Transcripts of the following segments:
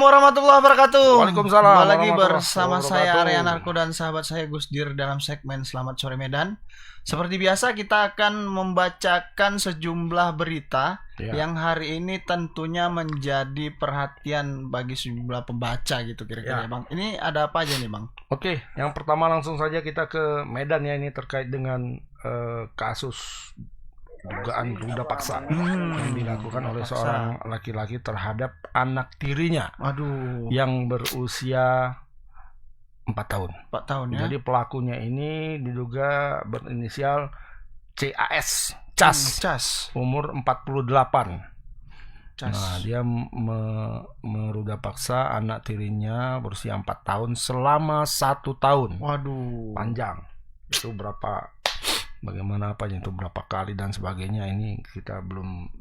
warahmatullahi wabarakatuh. Waalaikumsalam Kembali lagi warahmatullahi bersama wabarakatuh. saya Arya Narko dan sahabat saya Gus Dir dalam segmen Selamat Sore Medan. Seperti biasa kita akan membacakan sejumlah berita yang hari ini tentunya menjadi perhatian bagi sejumlah pembaca gitu kira-kira ya, Bang. Ini ada apa aja nih, Bang? Oke, yang pertama langsung saja kita ke Medan ya, ini terkait dengan kasus dugaan ruda paksa yang dilakukan oleh seorang laki-laki terhadap anak tirinya. Aduh. Yang berusia 4 tahun. 4 tahun ya. Jadi pelakunya ini diduga berinisial Cas, umur 48. Nah, dia meruda paksa anak tirinya berusia 4 tahun selama 1 tahun. Waduh. Panjang. Itu bagaimana itu berapa kali dan sebagainya, ini kita belum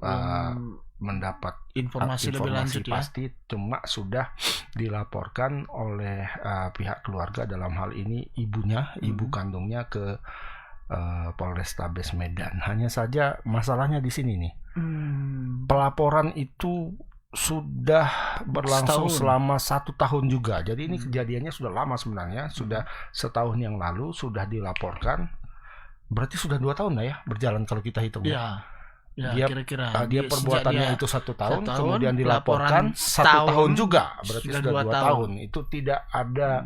mendapat informasi lebih lanjut pasti, cuma sudah dilaporkan oleh pihak keluarga, dalam hal ini ibunya, ibu kandungnya, ke Polrestabes Medan. Hanya saja masalahnya di sini nih, pelaporan itu sudah berlangsung selama 1 tahun juga. Jadi ini kejadiannya sudah lama sebenarnya, sudah setahun yang lalu sudah dilaporkan. Berarti sudah 2 tahun lah ya berjalan kalau kita hitung. Ya, dia kira-kira. Dia perbuatannya itu 1 tahun, kemudian dilaporkan 1 tahun juga. Berarti sudah 2 tahun. Itu tidak ada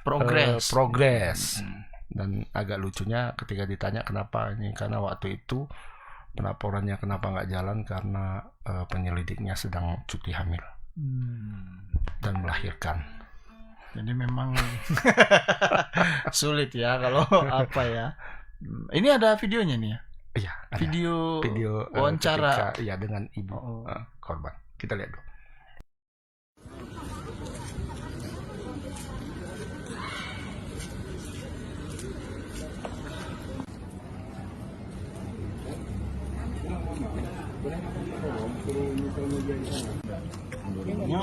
progres. Dan agak lucunya ketika ditanya kenapa ini, karena waktu itu pelaporannya kenapa nggak jalan, karena penyelidiknya sedang cuti hamil dan melahirkan. Jadi memang sulit ya kalau apa ya. Ini ada videonya nih ya? Iya, video wawancara dengan ibu korban. Kita lihat dulu.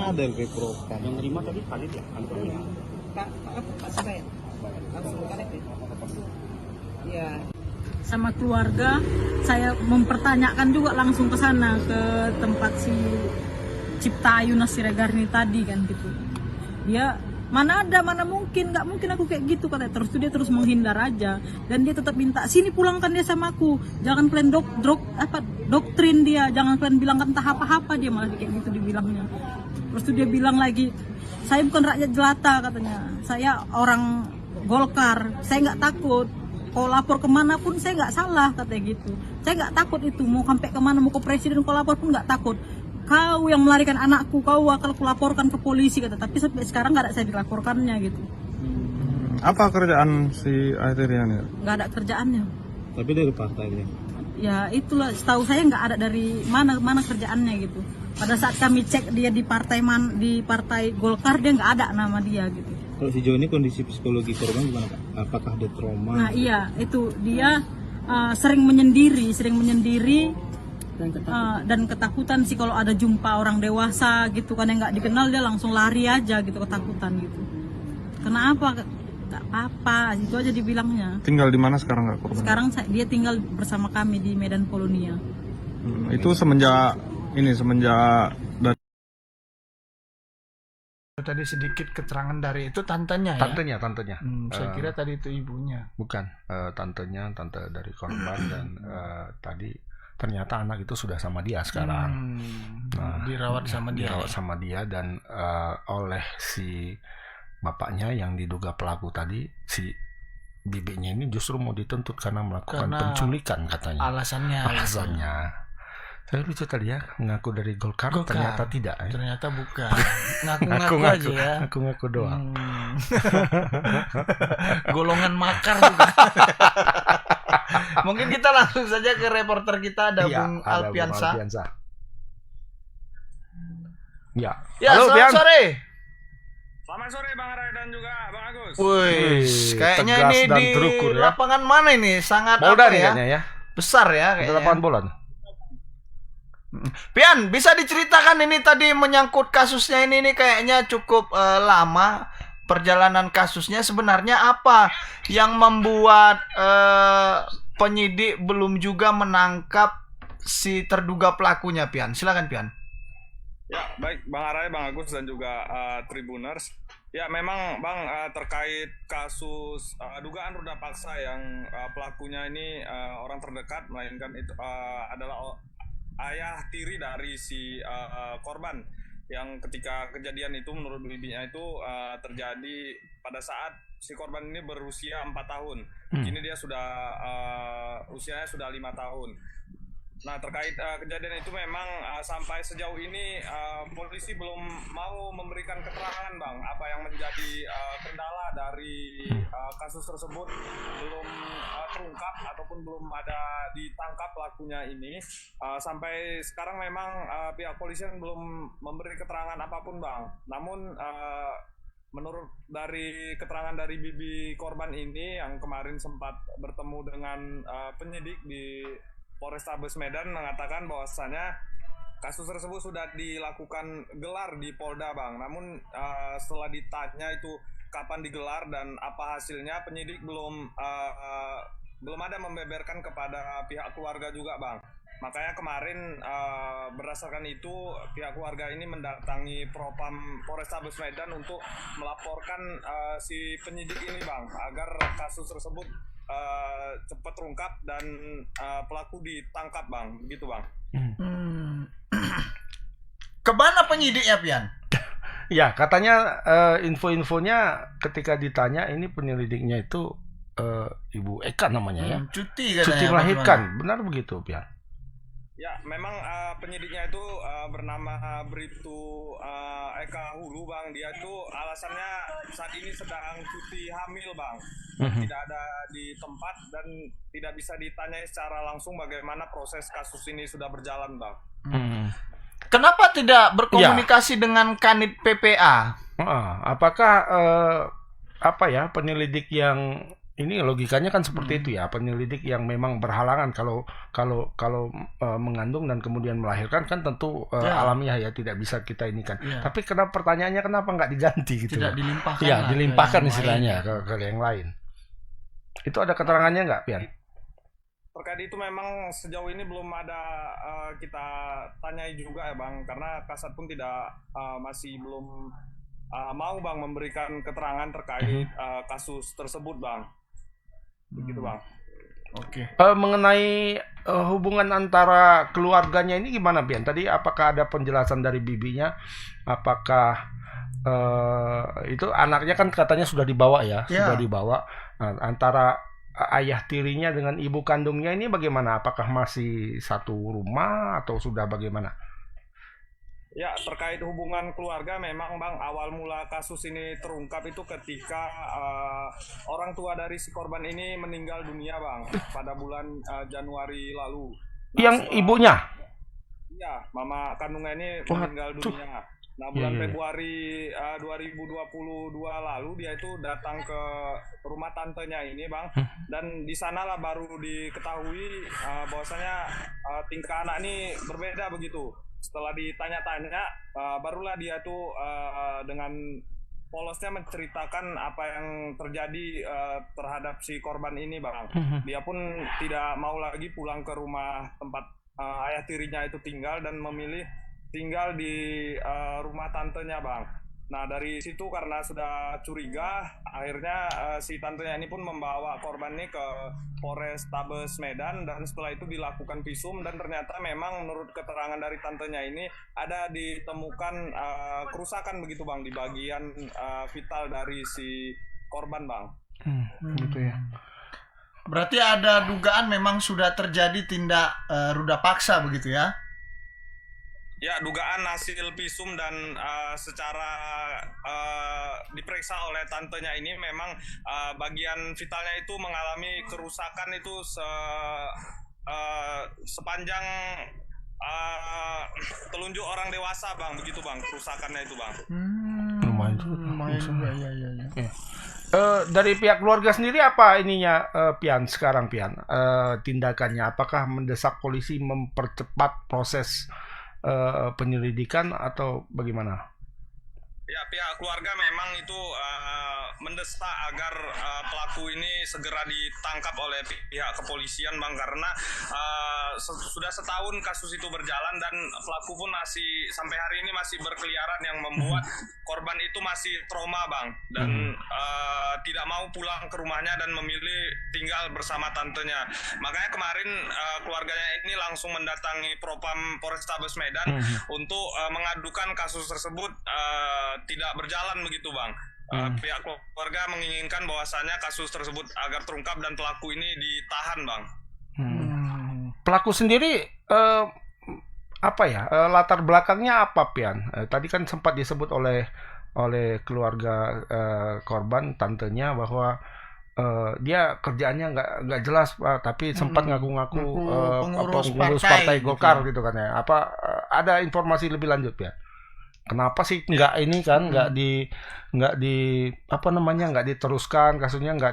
Ada reprokan. Yang terima tadi Khalid ya? Pak Subaid. Langsung Khalid ya? Iya. Sama keluarga, saya mempertanyakan juga langsung ke sana, ke tempat si Cipta Ayu Nasiregarni tadi kan gitu. Dia mana mungkin, nggak mungkin aku kayak gitu katanya. Terus dia terus menghindar aja, dan dia tetap minta sini pulangkan dia sama aku, jangan kalian doktrin dia, jangan kalian bilangkan entah apa dia, malah kayak gitu dibilangnya. Terus dia bilang lagi, saya bukan rakyat jelata katanya, saya orang Golkar, saya nggak takut. Kalau lapor kemana pun saya nggak salah katanya gitu. Saya nggak takut itu, mau sampai kemana, mau ke presiden, kalau lapor pun nggak takut. Kau yang melarikan anakku, kau akan kulaporkan ke polisi kata. Tapi sampai sekarang nggak ada saya dilaporkannya gitu. Apa kerjaan si Aiteria ini? Nggak ada kerjaannya. Tapi dari partai dia. Ya itulah, setahu saya nggak ada dari mana kerjaannya gitu. Pada saat kami cek dia di partai Golkar, dia nggak ada nama dia gitu. Kalau sejauh ini kondisi psikologi korban gimana Pak? Apakah ada trauma? Nah iya, itu dia sering menyendiri dan ketakutan sih kalau ada jumpa orang dewasa gitu kan yang nggak dikenal, dia langsung lari aja gitu, ketakutan gitu. Kenapa? Nggak apa-apa, itu aja dibilangnya. Tinggal di mana sekarang nggak korban? Sekarang dia tinggal bersama kami di Medan Polonia. Itu semenjak Tadi sedikit keterangan dari itu tantenya ya? Tantenya. Saya kira tadi itu ibunya. Bukan, tante dari korban. Dan tadi ternyata anak itu sudah sama dia sekarang. Dirawat sama dia. Dan oleh si bapaknya yang diduga pelaku tadi, si bibinya ini justru mau dituntut karena melakukan penculikan katanya. Alasannya. Saya lucu tadi ya, ngaku dari Golkar. Ternyata tidak ya? Ternyata bukan. Ngaku-ngaku aja ya. Ngaku-ngaku doang. Golongan makar juga. Mungkin kita langsung saja ke reporter kita, ada Bung Alpiansa. Ya, halo, selamat sore. Selamat sore Bang Ray dan juga Bang Agus. Wih, kayaknya ini di terukur, ya? Lapangan mana ini? Sangat Polda apa ya? Besar ya kayaknya. Lapangan bola. Pian, bisa diceritakan ini tadi menyangkut kasusnya ini kayaknya cukup lama perjalanan kasusnya. Sebenarnya apa yang membuat penyidik belum juga menangkap si terduga pelakunya, Pian? Silakan, Pian. Ya, baik Bang Arai, Bang Agus, dan juga Tribuners. Ya, memang Bang terkait kasus dugaan ruda paksa yang pelakunya ini orang terdekat, melainkan itu adalah ayah tiri dari si korban, yang ketika kejadian itu menurut bibinya itu terjadi pada saat si korban ini berusia 4 tahun. Kini dia sudah usianya sudah 5 tahun. Nah, terkait kejadian itu memang sampai sejauh ini polisi belum mau memberikan keterangan, Bang, apa yang menjadi kendala dari kasus tersebut belum terungkap ataupun belum ada ditangkap pelakunya ini. Sampai sekarang memang pihak polisian belum memberi keterangan apapun, Bang. Namun menurut dari keterangan dari bibi korban ini yang kemarin sempat bertemu dengan penyidik di Polrestabes Medan, mengatakan bahwasannya kasus tersebut sudah dilakukan gelar di Polda, Bang. Namun setelah ditanya itu kapan digelar dan apa hasilnya, penyidik belum ada membeberkan kepada pihak keluarga juga, Bang. Makanya kemarin berdasarkan itu pihak keluarga ini mendatangi Propam Polrestabes Medan untuk melaporkan si penyidik ini, Bang, agar kasus tersebut cepat terungkap dan pelaku ditangkap, Bang. Begitu, Bang. Kemana penyidiknya, Pian? Ya, katanya info-infonya ketika ditanya ini penyelidiknya itu Ibu Eka namanya ya. Cuti katanya. Cuti melahirkan. Benar begitu, Pian? Ya, memang penyidiknya itu bernama Bribtu Eka Hulu, Bang. Dia itu alasannya saat ini sedang cuti hamil, Bang. Tidak ada di tempat dan tidak bisa ditanyai secara langsung bagaimana proses kasus ini sudah berjalan, Bang. Kenapa tidak berkomunikasi dengan Kanit PPA? Apakah penyelidik yang ini logikanya kan seperti itu ya, penyelidik yang memang berhalangan kalau mengandung dan kemudian melahirkan kan tentu alamiah ya, tidak bisa kita ini kan. Tapi pertanyaannya kenapa nggak diganti gitu? Tidak dilimpahkan. Ya, dilimpahkan istilahnya ke yang lain. Itu ada keterangannya nggak, Pian? Terkait itu memang sejauh ini belum ada kita tanyai juga ya, Bang, karena Kasat pun tidak masih belum mau, Bang, memberikan keterangan terkait kasus tersebut, Bang. Begitu, Bang. Oke. Mengenai hubungan antara keluarganya ini gimana, Pian? Tadi apakah ada penjelasan dari bibinya? Apakah itu anaknya kan katanya sudah dibawa ya, sudah dibawa. Nah, antara ayah tirinya dengan ibu kandungnya ini bagaimana? Apakah masih satu rumah atau sudah bagaimana? Ya, terkait hubungan keluarga memang, Bang, awal mula kasus ini terungkap itu ketika orang tua dari si korban ini meninggal dunia, Bang, pada bulan Januari lalu. Nah, yang ibunya? Iya, mama kandungnya ini meninggal dunia. Nah, bulan Februari 2022 lalu dia itu datang ke rumah tantenya ini, Bang, dan di sanalah baru diketahui bahwasanya tingkah anak ini berbeda begitu. Setelah ditanya-tanya, barulah dia tuh dengan polosnya menceritakan apa yang terjadi terhadap si korban ini, Bang. Dia pun tidak mau lagi pulang ke rumah tempat ayah tirinya itu tinggal dan memilih tinggal di rumah tantenya, Bang. Nah, dari situ karena sudah curiga, akhirnya si tantenya ini pun membawa korban ini ke Polrestabes Medan, dan setelah itu dilakukan visum, dan ternyata memang menurut keterangan dari tantenya ini ada ditemukan kerusakan begitu, Bang, di bagian vital dari si korban, Bang. Gitu ya. Berarti ada dugaan memang sudah terjadi tindak ruda paksa begitu ya? Ya, dugaan hasil visum dan secara diperiksa oleh tantenya ini memang bagian vitalnya itu mengalami kerusakan itu sepanjang telunjuk orang dewasa, Bang. Begitu, Bang, kerusakannya itu, Bang. Lumayan juga, ya. Dari pihak keluarga sendiri apa ininya, Pian, sekarang, Pian? Tindakannya apakah mendesak polisi mempercepat proses penyelidikan atau bagaimana? Ya, pihak keluarga memang itu mendesak agar pelaku ini segera ditangkap oleh pihak kepolisian, Bang, karena sudah setahun kasus itu berjalan dan pelaku pun masih sampai hari ini masih berkeliaran yang membuat korban itu masih trauma, Bang, dan tidak mau pulang ke rumahnya dan memilih tinggal bersama tantenya. Makanya kemarin keluarganya ini langsung mendatangi Propam Polrestabes Medan untuk mengadukan kasus tersebut tidak berjalan begitu, Bang. Pihak keluarga menginginkan bahwasannya kasus tersebut agar terungkap dan pelaku ini ditahan, Bang. Pelaku sendiri latar belakangnya apa, Pian? Tadi kan sempat disebut oleh keluarga korban, tantenya, bahwa dia kerjaannya nggak jelas, Pak, tapi sempat ngaku-ngaku pengurus partai Golkar gitu kan ya. Apa ada informasi lebih lanjut, Pian? Kenapa sih nggak diteruskan kasusnya, nggak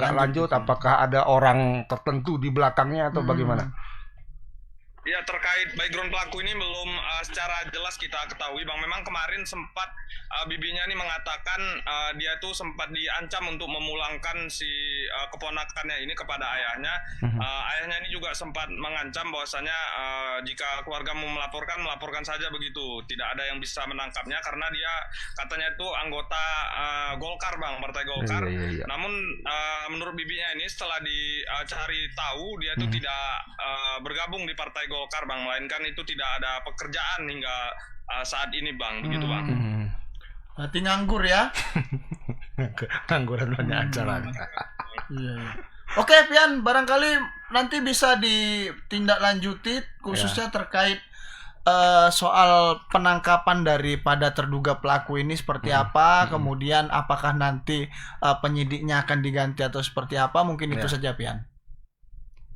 lanjut? Apakah ada orang tertentu di belakangnya atau bagaimana? Ya, terkait background pelaku ini belum secara jelas kita ketahui, Bang. Memang kemarin sempat bibinya ini mengatakan dia tuh sempat diancam untuk memulangkan si keponakannya ini kepada ayahnya. Ayahnya ini juga sempat mengancam bahwasanya jika keluarga mau melaporkan saja begitu. Tidak ada yang bisa menangkapnya karena dia katanya itu anggota Golkar, Bang, Partai Golkar. Iya. Namun menurut bibinya ini setelah dicari tahu dia itu tidak bergabung di Partai Golkar, Bang, melainkan itu tidak ada pekerjaan hingga saat ini, Bang, begitu, Bang. Berarti nganggur ya? Ngangguran banyak acara. Iya. Oke, Pian, barangkali nanti bisa ditindaklanjuti khususnya terkait soal penangkapan daripada terduga pelaku ini seperti apa, kemudian apakah nanti penyidiknya akan diganti atau seperti apa, mungkin itu saja, Pian.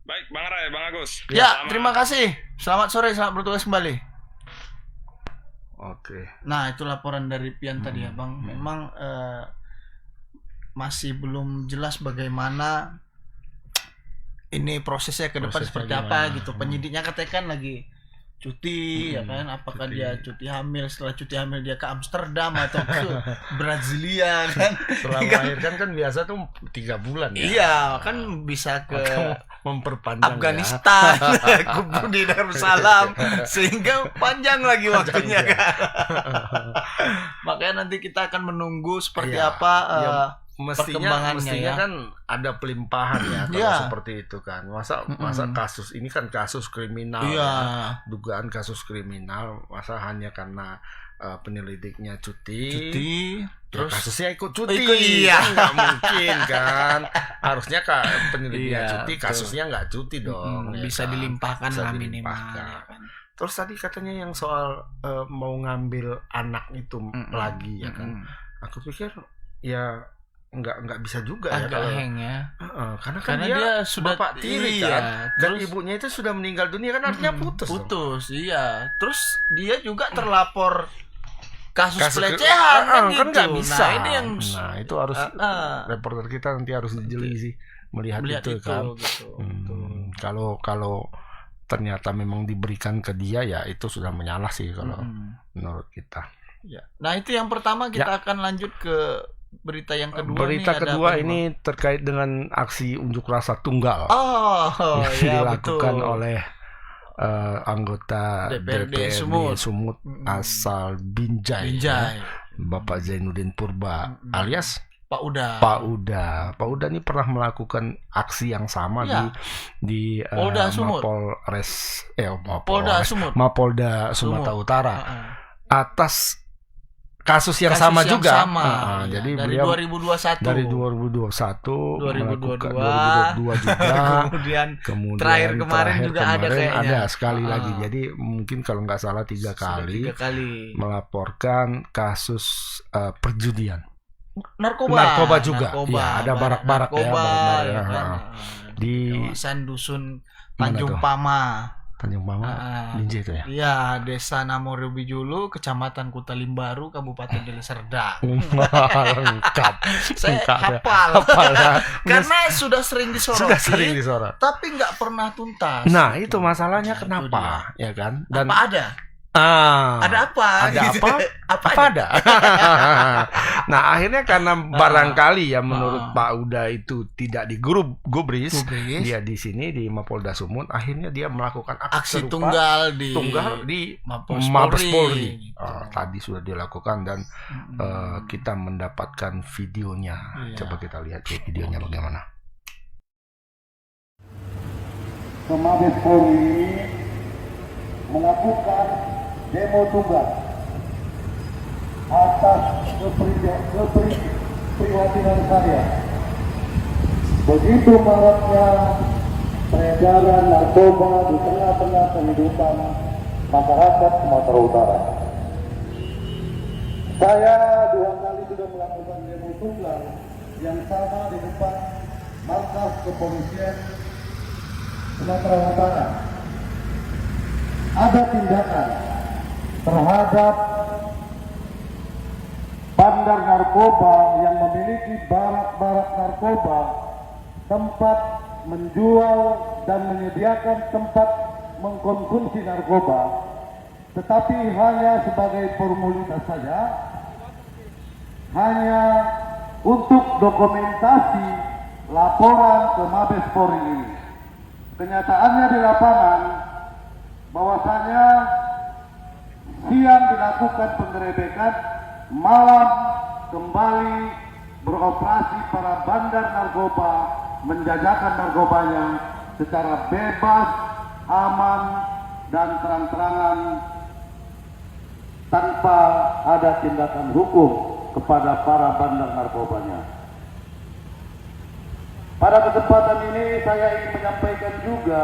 Baik, Bang Ray, Bang Agus. Ya, terima kasih. Selamat sore, selamat bertugas kembali. Oke. Nah, itu laporan dari Pian tadi ya, Bang. Memang masih belum jelas bagaimana ini prosesnya ke depan seperti apa gitu. Penyidiknya katakan lagi cuti, ya kan? Apakah dia cuti hamil, setelah cuti hamil dia ke Amsterdam atau ke Brasilia kan? Setelah melahirkan kan biasa tuh 3 bulan ya. Iya, kan bisa ke memperpanjang Afghanistan, kubu di Darussalam, sehingga panjang lagi waktunya kan. Makanya nanti kita akan menunggu seperti apa mestinya kan ada pelimpahan ya kalau seperti itu kan. Masa kasus ini kan kasus kriminal ya. Dugaan kasus kriminal, masa hanya karena penyelidiknya cuti terus kasusnya ikut cuti. Kan nggak mungkin kan. Harusnya penyelidiknya cuti, kasusnya nggak cuti dong. Bisa kan? dilimpahkan Bisa lah dilimpahkan. minimal kan. Terus tadi katanya yang soal mau ngambil anak itu lagi ya kan. Aku pikir ya nggak bisa juga agak ya kalau heng ya. Karena dia sudah bapak tiri kan, dan terus, ibunya itu sudah meninggal dunia kan, artinya putus iya. Terus dia juga terlapor kasus pelecehan kan nggak gitu. bisa. Nah, ini yang itu harus reporter kita nanti harus jeli sih melihat itu kan gitu. Kalau ternyata memang diberikan ke dia, ya itu sudah menyalah sih kalau menurut kita ya. Nah, itu yang pertama. Kita akan lanjut ke berita yang kedua. Berita kedua ini terkait dengan aksi unjuk rasa tunggal yang dilakukan oleh anggota DPRD Sumut asal Binjai. Ya, Bapak Zainuddin Purba alias Pak Uda ini pernah melakukan aksi yang sama di Mapolda Sumatera Utara atas kasus yang sama juga. Jadi dari beliau 2021 melakukan 2022 juga. kemudian terakhir kemarin juga ada kayaknya. Ada sekali lagi. Jadi mungkin kalau nggak salah 3 kali melaporkan kasus perjudian. Narkoba juga. Ya, ada barak-barak di kawasan dusun Tanjung Pama. Binjai itu ya? Iya, Desa Namorobijulu, Kecamatan Kutalimbaru, Kabupaten Deli Serdang. Lengkap. Saya hafal. Karena sudah sering disorot. Tapi nggak pernah tuntas. Nah, itu masalahnya kenapa? Ya kan? Dan apa ada? Ada apa? Ada gitu. apa ada? Nah, akhirnya karena barangkali ya menurut Pak Uda itu tidak di grup Gubris, dia di sini di Mapolda Sumut, akhirnya dia melakukan Aksi serupa, tunggal di Mabes Polri. Tadi sudah dilakukan dan kita mendapatkan videonya. Coba kita lihat videonya bagaimana. Mabes Polri ini melakukan demo tunggal atas keprihatinan saya. Begitu maraknya peredaran narkoba di tengah-tengah kehidupan masyarakat Sumatera Utara. Saya 2 kali sudah melakukan demo tunggal yang sama di depan markas kepolisian Sumatera Utara. Ada tindakan terhadap bandar narkoba yang memiliki barak-barak narkoba, tempat menjual dan menyediakan tempat mengkonsumsi narkoba, tetapi hanya sebagai formalitas saja, hanya untuk dokumentasi laporan ke Mabes Polri ini. Kenyataannya di lapangan bahwasanya siang dilakukan penggerebekan, malam kembali beroperasi para bandar narkoba, menjajakan narkobanya secara bebas, aman, dan terang-terangan tanpa ada tindakan hukum kepada para bandar narkobanya. Pada kesempatan ini saya ingin menyampaikan juga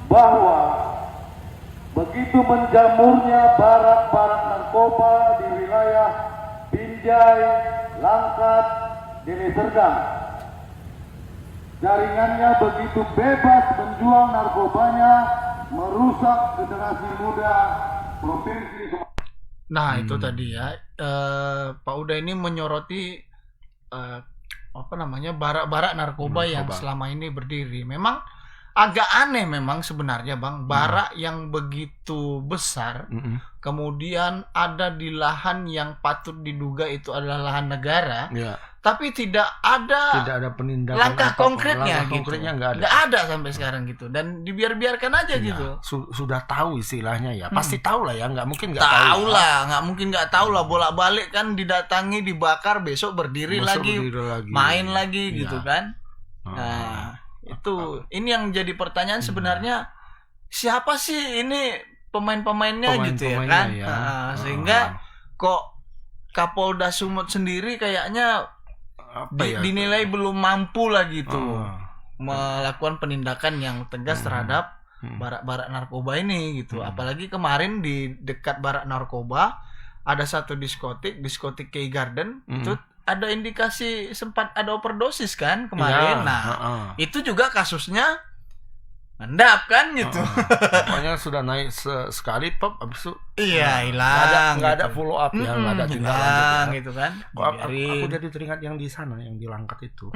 bahwa begitu menjamurnya barak-barak narkoba di wilayah Binjai, Langkat, Deli Serdang, jaringannya begitu bebas menjual narkobanya, merusak generasi muda provinsi Sumatera. Nah, itu tadi ya, Pak Uda ini menyoroti barak-barak narkoba yang selama ini berdiri. Memang agak aneh memang sebenarnya, Bang, barak yang begitu besar, kemudian ada di lahan yang patut diduga itu adalah lahan negara, tapi tidak ada penindakan, langkah konkretnya gitu. Nggak ada sampai sekarang gitu, dan dibiarkan aja gitu. Sudah tahu istilahnya ya, pasti tahu lah ya, nggak mungkin nggak tahu lah, bolak-balik kan didatangi, dibakar, besok berdiri lagi, main lagi gitu kan. Nah, ini yang jadi pertanyaan sebenarnya, siapa sih ini pemain-pemainnya gitu ya kan? Sehingga kok Kapolda Sumut sendiri kayaknya dinilai belum mampu lah gitu melakukan penindakan yang tegas terhadap barak-barak narkoba ini gitu. Apalagi kemarin di dekat barak narkoba ada satu diskotik Key Garden, itu ada indikasi sempat ada overdosis kan kemarin. Itu juga kasusnya mendap kan gitu. Pokoknya sudah naik sekali top, habis itu hilang. Nggak ada follow up ya, nggak ada tindak lanjut gitu kan. Aku jadi teringat yang di sana, yang di Langkat itu.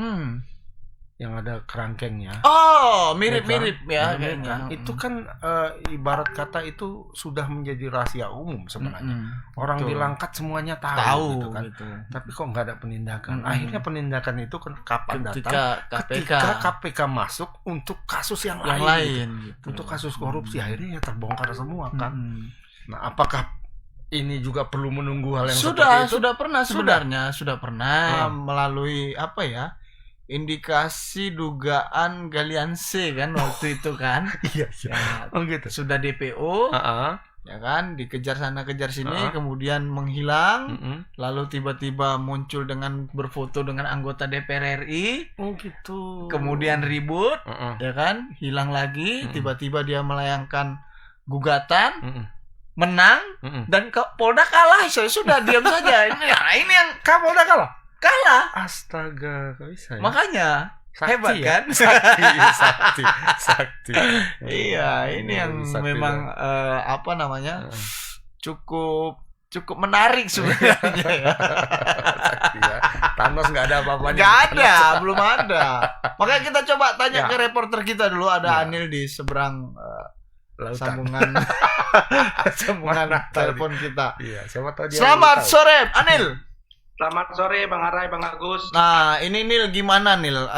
Yang ada kerangkengnya. Oh, mirip-mirip ya kayaknya. Itu kan ibarat kata itu sudah menjadi rahasia umum sebenarnya. Orang di Langkat semuanya tahu gitu kan. Tapi kok nggak ada penindakan. Akhirnya penindakan itu kapan datang? Ketika KPK masuk untuk kasus yang lain gitu. Untuk kasus korupsi, akhirnya ya terbongkar semua kan. Nah, apakah ini juga perlu menunggu hal yang seperti itu? Sudah pernah sebenarnya, sudah pernah melalui indikasi dugaan galian C kan waktu itu kan. Iya. Gitu. Sudah DPO, ya kan, dikejar sana kejar sini, kemudian menghilang, lalu tiba-tiba muncul dengan berfoto dengan anggota DPR RI, gitu. Kemudian ribut, ya kan, hilang lagi, tiba-tiba dia melayangkan gugatan, menang, dan Polda kalah. Saya sudah diam saja. Ini yang Kapolda kalah. Astaga, kok bisa ya? Makanya Sakti, hebat kan? Sakti. Iya, ini yang memang cukup menarik sebenarnya ya. Thanos nggak ada apa-apanya. Nggak ada, belum ada. Makanya kita coba tanya ke reporter kita dulu, ada Anil di seberang Lautan. sambungan telepon kita. Iya, siapa tahu dia Selamat tahu. sore, Anil. Selamat sore Bang Arai, Bang Agus. Nah, ini Nil gimana Nil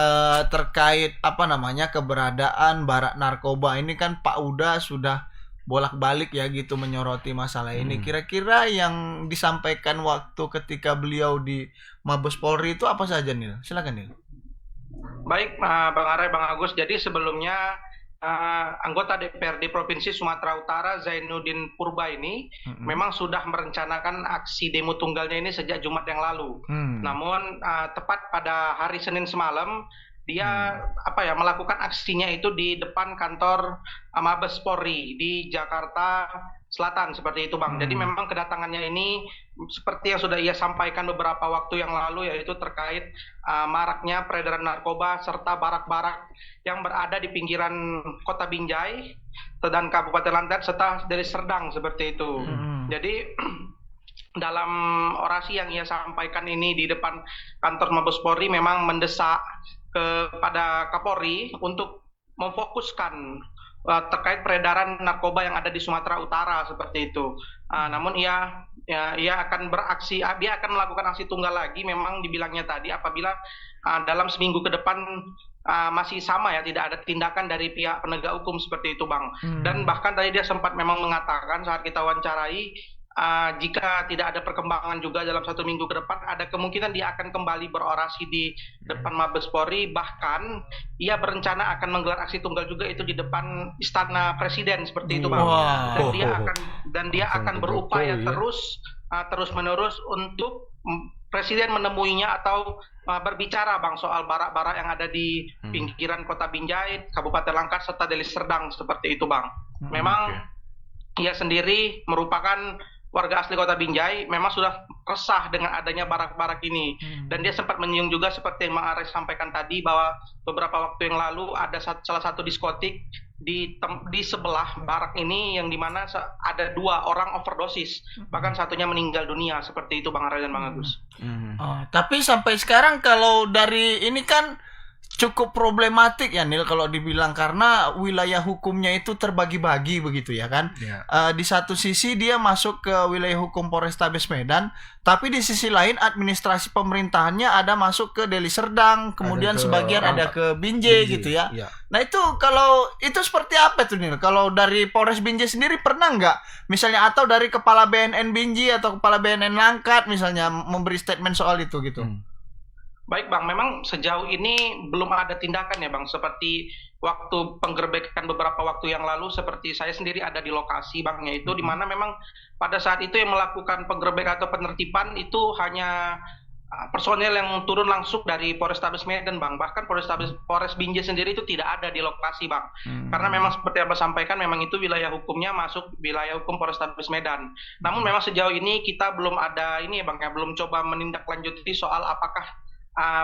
terkait keberadaan barak narkoba ini kan Pak Uda sudah bolak-balik ya gitu menyoroti masalah ini. Kira-kira yang disampaikan waktu ketika beliau di Mabes Polri itu apa saja Nil? Silakan Nil. Baik, Bang Arai, Bang Agus. Jadi sebelumnya anggota DPRD Provinsi Sumatera Utara Zainuddin Purba ini memang sudah merencanakan aksi demo tunggalnya ini sejak Jumat yang lalu. Namun tepat pada hari Senin semalam dia melakukan aksinya itu di depan kantor Mabes Polri di Jakarta Selatan seperti itu Bang. Jadi memang kedatangannya ini seperti yang sudah ia sampaikan beberapa waktu yang lalu, yaitu terkait maraknya peredaran narkoba serta barak-barak yang berada di pinggiran Kota Binjai dan Kabupaten Lantai serta dari Serdang seperti itu. Jadi dalam orasi yang ia sampaikan ini di depan kantor Mabes Polri memang mendesak kepada Kapolri untuk memfokuskan terkait peredaran narkoba yang ada di Sumatera Utara seperti itu. Namun ia akan beraksi, dia akan melakukan aksi tunggal lagi. Memang dibilangnya tadi apabila dalam seminggu ke depan masih sama ya, tidak ada tindakan dari pihak penegak hukum seperti itu Bang. Dan bahkan tadi dia sempat memang mengatakan saat kita wawancarai, jika tidak ada perkembangan juga dalam 1 minggu ke depan, ada kemungkinan dia akan kembali berorasi di depan Mabes Polri. Bahkan ia berencana akan menggelar aksi tunggal juga itu di depan Istana Presiden seperti itu Bang. Dan dia akan berupaya terus menerus untuk Presiden menemuinya atau berbicara Bang soal barak-barak yang ada di pinggiran Kota Binjai, Kabupaten Langkat serta Deli Serdang seperti itu Bang. Memang ia sendiri merupakan warga asli Kota Binjai, memang sudah resah dengan adanya barak-barak ini. Dan dia sempat menyinggung juga seperti yang Bang Ares sampaikan tadi, bahwa beberapa waktu yang lalu ada salah satu diskotik di sebelah barak ini yang dimana ada 2 orang overdosis, bahkan satunya meninggal dunia seperti itu Bang Ares dan Bang Agus. Tapi sampai sekarang kalau dari ini kan cukup problematik ya Nil kalau dibilang, karena wilayah hukumnya itu terbagi-bagi begitu ya kan. Di satu sisi dia masuk ke wilayah hukum Polrestabes Medan, tapi di sisi lain administrasi pemerintahannya ada masuk ke Deli Serdang, kemudian sebagian ada ke Binjai gitu ya. Nah itu kalau itu seperti apa tuh Nil? Kalau dari Polres Binjai sendiri pernah nggak misalnya, atau dari kepala BNN Binjai atau kepala BNN Langkat misalnya memberi statement soal itu gitu? Baik Bang, memang sejauh ini belum ada tindakan ya Bang, seperti waktu penggerbekan beberapa waktu yang lalu, seperti saya sendiri ada di lokasi Bang, yaitu di mana memang pada saat itu yang melakukan penggerbekan atau penertiban itu hanya personel yang turun langsung dari Polrestabes Medan Bang. Bahkan Polres Binjai sendiri itu tidak ada di lokasi Bang. Karena memang seperti yang saya sampaikan, memang itu wilayah hukumnya masuk wilayah hukum Polrestabes Medan. Namun memang sejauh ini kita belum ada ini ya Bang, ya belum coba menindaklanjuti soal apakah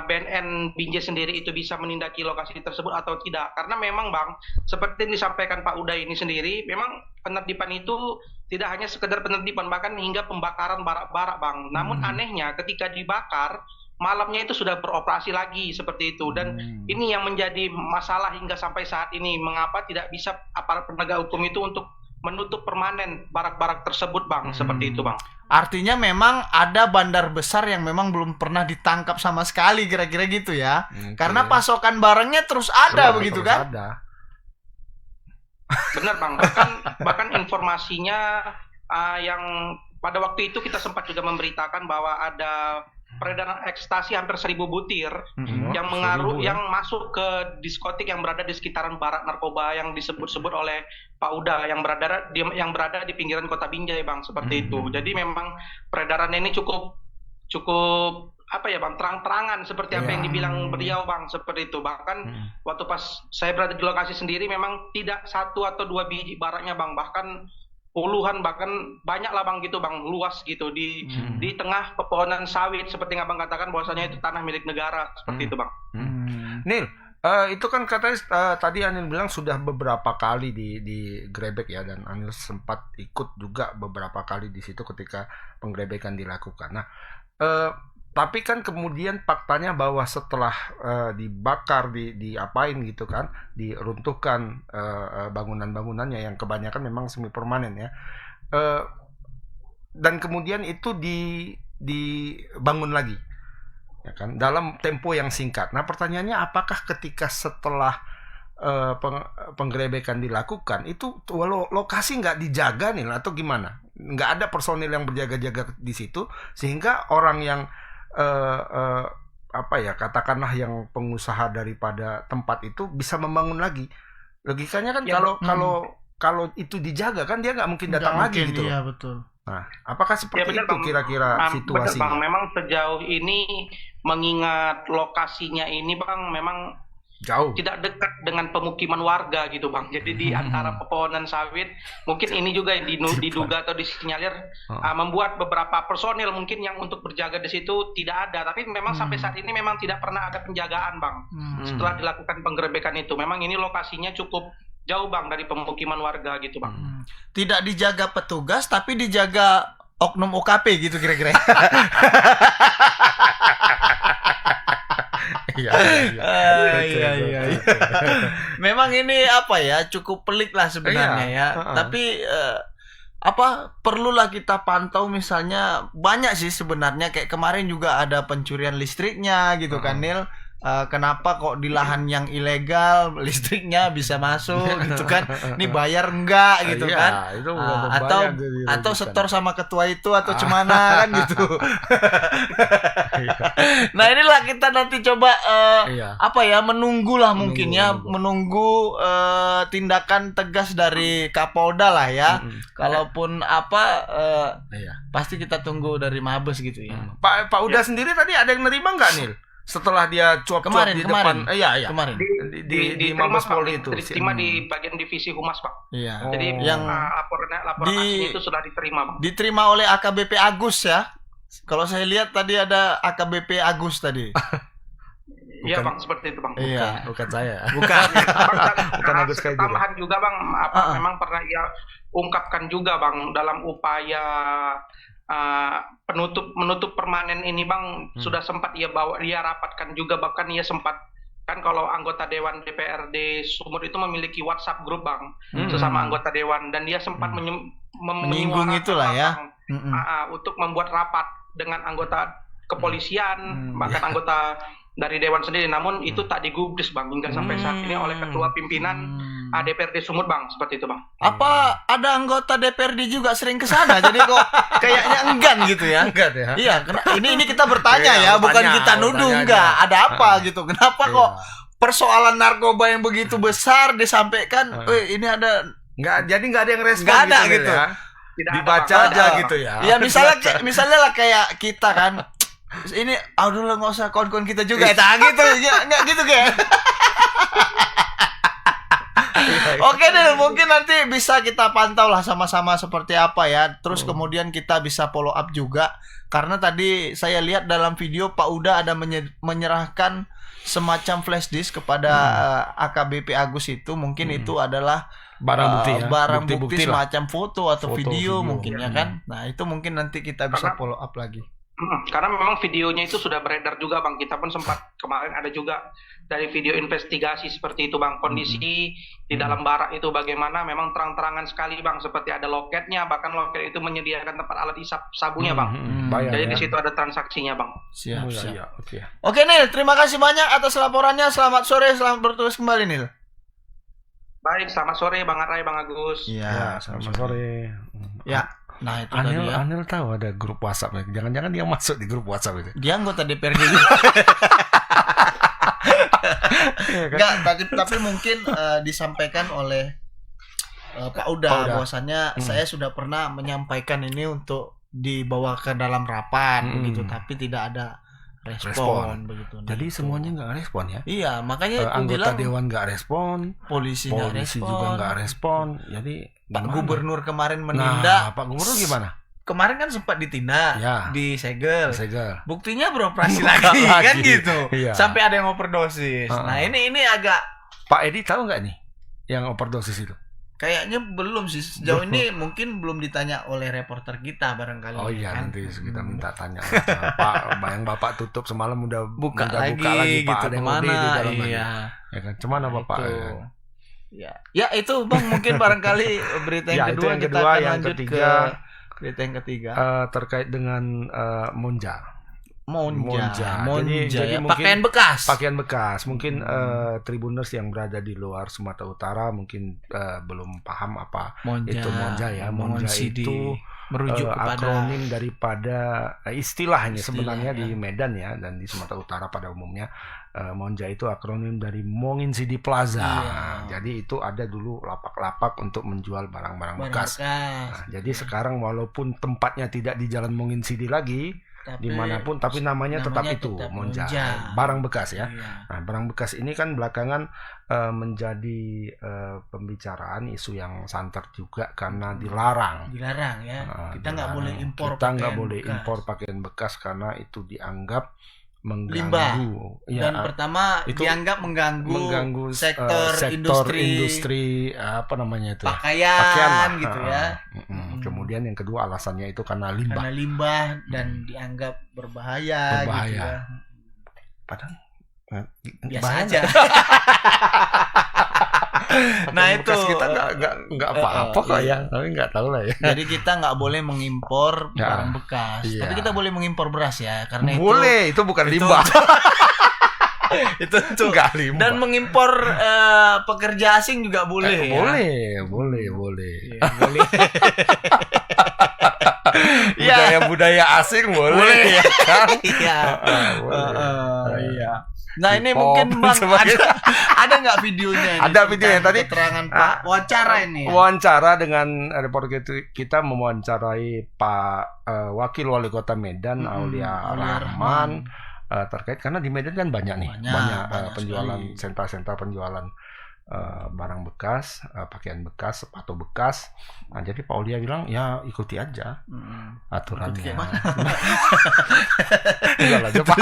BNN Binjai sendiri itu bisa menindaki lokasi tersebut atau tidak. Karena memang Bang, seperti yang disampaikan Pak Uda ini sendiri, memang penertiban itu tidak hanya sekedar penertiban, bahkan hingga pembakaran barak-barak Bang. Namun anehnya ketika dibakar, malamnya itu sudah beroperasi lagi seperti itu. Dan ini yang menjadi masalah hingga sampai saat ini, mengapa tidak bisa aparat penegak hukum itu untuk menutup permanen barak-barak tersebut Bang, seperti itu Bang. Artinya memang ada bandar besar yang memang belum pernah ditangkap sama sekali, kira-kira gitu ya. Karena pasokan barangnya terus ada begitu kan? Benar Bang, bahkan informasinya yang pada waktu itu kita sempat juga memberitakan bahwa ada peredaran ekstasi hampir 1.000 butir yang yang masuk ke diskotik yang berada di sekitaran barak narkoba yang disebut-sebut oleh Pak Uda yang berada di pinggiran Kota Binjai Bang, seperti itu. Jadi memang peredarannya ini cukup apa ya Bang, terang-terangan seperti apa yang dibilang beliau Bang, seperti itu. Bahkan waktu pas saya berada di lokasi sendiri memang tidak 1 atau 2 biji baraknya Bang, bahkan puluhan, bahkan banyak lah Bang gitu Bang, luas gitu di tengah pepohonan sawit, seperti yang Abang katakan bahwasanya itu tanah milik negara seperti itu Bang. Nil, itu kan katanya tadi Anil bilang sudah beberapa kali di grebek ya, dan Anil sempat ikut juga beberapa kali di situ ketika penggerebekan dilakukan. Nah, Tapi kan kemudian faktanya bahwa setelah dibakar, diapain gitu kan, diruntuhkan bangunan-bangunannya yang kebanyakan memang semi permanen ya, dan kemudian itu dibangun lagi, ya kan, dalam tempo yang singkat. Nah pertanyaannya, apakah ketika setelah penggerebekan dilakukan itu lokasi nggak dijaga nih atau gimana? Nggak ada personil yang berjaga-jaga di situ sehingga orang yang katakanlah yang pengusaha daripada tempat itu bisa membangun lagi. Logikanya kan Ya, kalau itu dijaga kan dia nggak mungkin datang Nggak lagi mungkin, gitu. iya betul. Nah, apakah seperti benar, itu Bang. kira-kira Benar, situasinya? Bang. Memang sejauh ini mengingat lokasinya ini, Bang, memang Jauh. tidak dekat dengan pemukiman warga gitu, Bang. Jadi di antara pepohonan sawit, mungkin ini juga yang diduga atau disinyalir membuat beberapa personil mungkin yang untuk berjaga di situ tidak ada. Tapi memang sampai saat ini memang tidak pernah ada penjagaan, Bang. Setelah dilakukan penggerebekan itu, memang ini lokasinya cukup jauh, Bang, dari pemukiman warga gitu, Bang. Tidak dijaga petugas tapi dijaga oknum OKP gitu kira-kira. Iya. Memang ini apa ya, cukup pelik lah sebenarnya ya. Tapi perlulah kita pantau, misalnya banyak sih sebenarnya, kayak kemarin juga ada pencurian listriknya gitu kan, Nil. Kenapa kok di lahan yang ilegal listriknya bisa masuk gitu kan? Ini bayar enggak gitu kan? Itu Atau setor sama ketua itu atau cemana kan gitu. Nah inilah kita nanti coba menunggulah mungkin ya, menunggu tindakan tegas dari Kapolda lah ya. Kalaupun pasti kita tunggu dari Mabes gitu ya. Pak Uda sendiri tadi ada yang nerima nggak, Nil? Setelah dia cuap-cuap di depan, kemarin di Mabes Polri itu diterima di bagian divisi humas, Pak. Iya. Jadi yang laporan asli itu sudah diterima, Bang. Diterima oleh AKBP Agus ya. Kalau saya lihat tadi ada AKBP Agus tadi. Iya, Bang, seperti itu, Bang. Iya, bukan saya. Bukan. Bukan Agus Kaidir. Tambahan juga, Bang, memang pernah ia ungkapkan juga, Bang, dalam upaya menutup permanen ini, Bang, sudah sempat dia rapatkan juga, bahkan ia sempat kan, kalau anggota Dewan DPRD Sumut itu memiliki WhatsApp grup, Bang, sesama anggota dewan, dan dia sempat menyinggung itulah ya, untuk membuat rapat dengan anggota kepolisian, bahkan anggota dari dewan sendiri, namun itu tak digubris, Bang, hingga sampai saat ini oleh ketua pimpinan DPRD Sumut, Bang, seperti itu, Bang. Apa ada anggota DPRD juga sering ke sana? Jadi kok kayaknya enggan gitu ya? Enggak ya? Iya, ini kita bertanya ya, bukan kita nuduh, enggak. Ada apa gitu? Kenapa kok persoalan narkoba yang begitu besar disampaikan? Ini ada nggak ada yang respon. Nggak ada gitu. Ya? Dibaca aja gitu ya. Ya misalnya lah kayak kita kan. Ini udah nggak usah kawan-kawan kita juga ya, gitu ya, nggak gitu kayak. Oke deh, mungkin nanti bisa kita pantau lah sama-sama seperti apa ya. Terus kemudian kita bisa follow up juga, karena tadi saya lihat dalam video Pak Uda ada menyerahkan semacam flash disk kepada AKBP Agus itu. Mungkin itu adalah barang bukti ya, barang bukti lah. semacam foto atau video mungkin ya kan. Nah itu mungkin nanti kita bisa follow up lagi. Karena memang videonya itu sudah beredar juga, Bang. Kita pun sempat kemarin ada juga dari video investigasi seperti itu, Bang. Kondisi di dalam barak itu bagaimana, memang terang-terangan sekali, Bang. Seperti ada loketnya, bahkan loket itu menyediakan tempat alat isap sabunya, Bang. Jadi di situ ada transaksinya, Bang. Siap. Oke, Nil, terima kasih banyak atas laporannya. Selamat sore, selamat bertugas kembali, Nil. Baik, selamat sore, Bang Arai, Bang Agus. Iya, selamat sore. Ya. Nah itu Anil tahu ada grup WhatsApp ya. Jangan-jangan dia masuk di grup WhatsApp itu. Dia anggota DPRD juga. Enggak, tapi mungkin disampaikan oleh Pak Uda bahwasannya saya sudah pernah menyampaikan ini untuk dibawa ke dalam rapat begitu, tapi tidak ada respon begitu. Jadi semuanya nggak respon ya? Iya, makanya anggota dewan nggak respon, polisi juga nggak respon. Jadi Pak Gubernur kemarin menindak. Pak Gubernur gimana? Kemarin kan sempat ditindak, disegel. Buktinya beroperasi lagi kan gitu. Iya. Sampai ada yang overdosis. Nah, ini agak. Pak Edi tahu nggak nih yang overdosis itu? Kayaknya belum sih sejauh ini, mungkin belum ditanya oleh reporter kita barangkali. Oh iya, kan? nanti kita minta tanya. Pak, yang Bapak tutup semalam udah buka udah lagi, buka lagi Pak, gitu ada yang kemana? di dalam lagi. Iya. Ya kan, cuman Bapak Itu. ya. Ya itu Bang, mungkin barangkali berita yang Ya, itu kedua yang kita kedua, akan yang lanjut ketiga, ke berita yang ketiga. Terkait dengan Monja. Monja Jadi ya. mungkin Pakaian bekas mungkin Tribuners yang berada di luar Sumatera Utara mungkin belum paham apa itu Monja ya. Monja itu merujuk kepada akronim daripada istilahnya sebenarnya ya. Di Medan ya dan di Sumatera Utara pada umumnya Monja itu akronim dari Monginsidi Plaza. Jadi itu ada dulu lapak-lapak untuk menjual barang-barang bekas. Nah, jadi sekarang walaupun tempatnya tidak di Jalan Monginsidi lagi, dimanapun, tapi namanya tetap itu Monja. Barang bekas ya. Nah, barang bekas ini kan belakangan menjadi pembicaraan isu yang santer juga karena dilarang ya. Kita nggak boleh impor. Kita nggak boleh impor pakaian bekas karena itu dianggap mengganggu dan pertama itu dianggap mengganggu sektor industri apa namanya itu pakaian gitu ya. Kemudian yang kedua alasannya itu karena limbah dan dianggap berbahaya gitu ya. Padahal biasa aja. Nah itu kita nggak apa-apa kok ya, tapi nggak tahu lah ya. Jadi kita nggak boleh mengimpor barang bekas, tapi kita boleh mengimpor beras ya, karena itu bukan limbah. itu nggak limbah. Dan mengimpor pekerja asing juga boleh. Boleh. Budaya asing boleh ya kan? Iya. Nah ini mungkin Bang ada nggak videonya? Ada videonya tadi. Keterangan Pak wawancara ini. Wawancara dengan reporter kita mewawancarai Pak Wakil Wali Kota Medan Aulia Rahman terkait karena di Medan kan banyak penjualan sentra-sentra penjualan barang bekas, pakaian bekas, sepatu bekas. Nah, jadi Pak Aulia bilang ya ikuti aja aturannya. Enggak lah, Pak.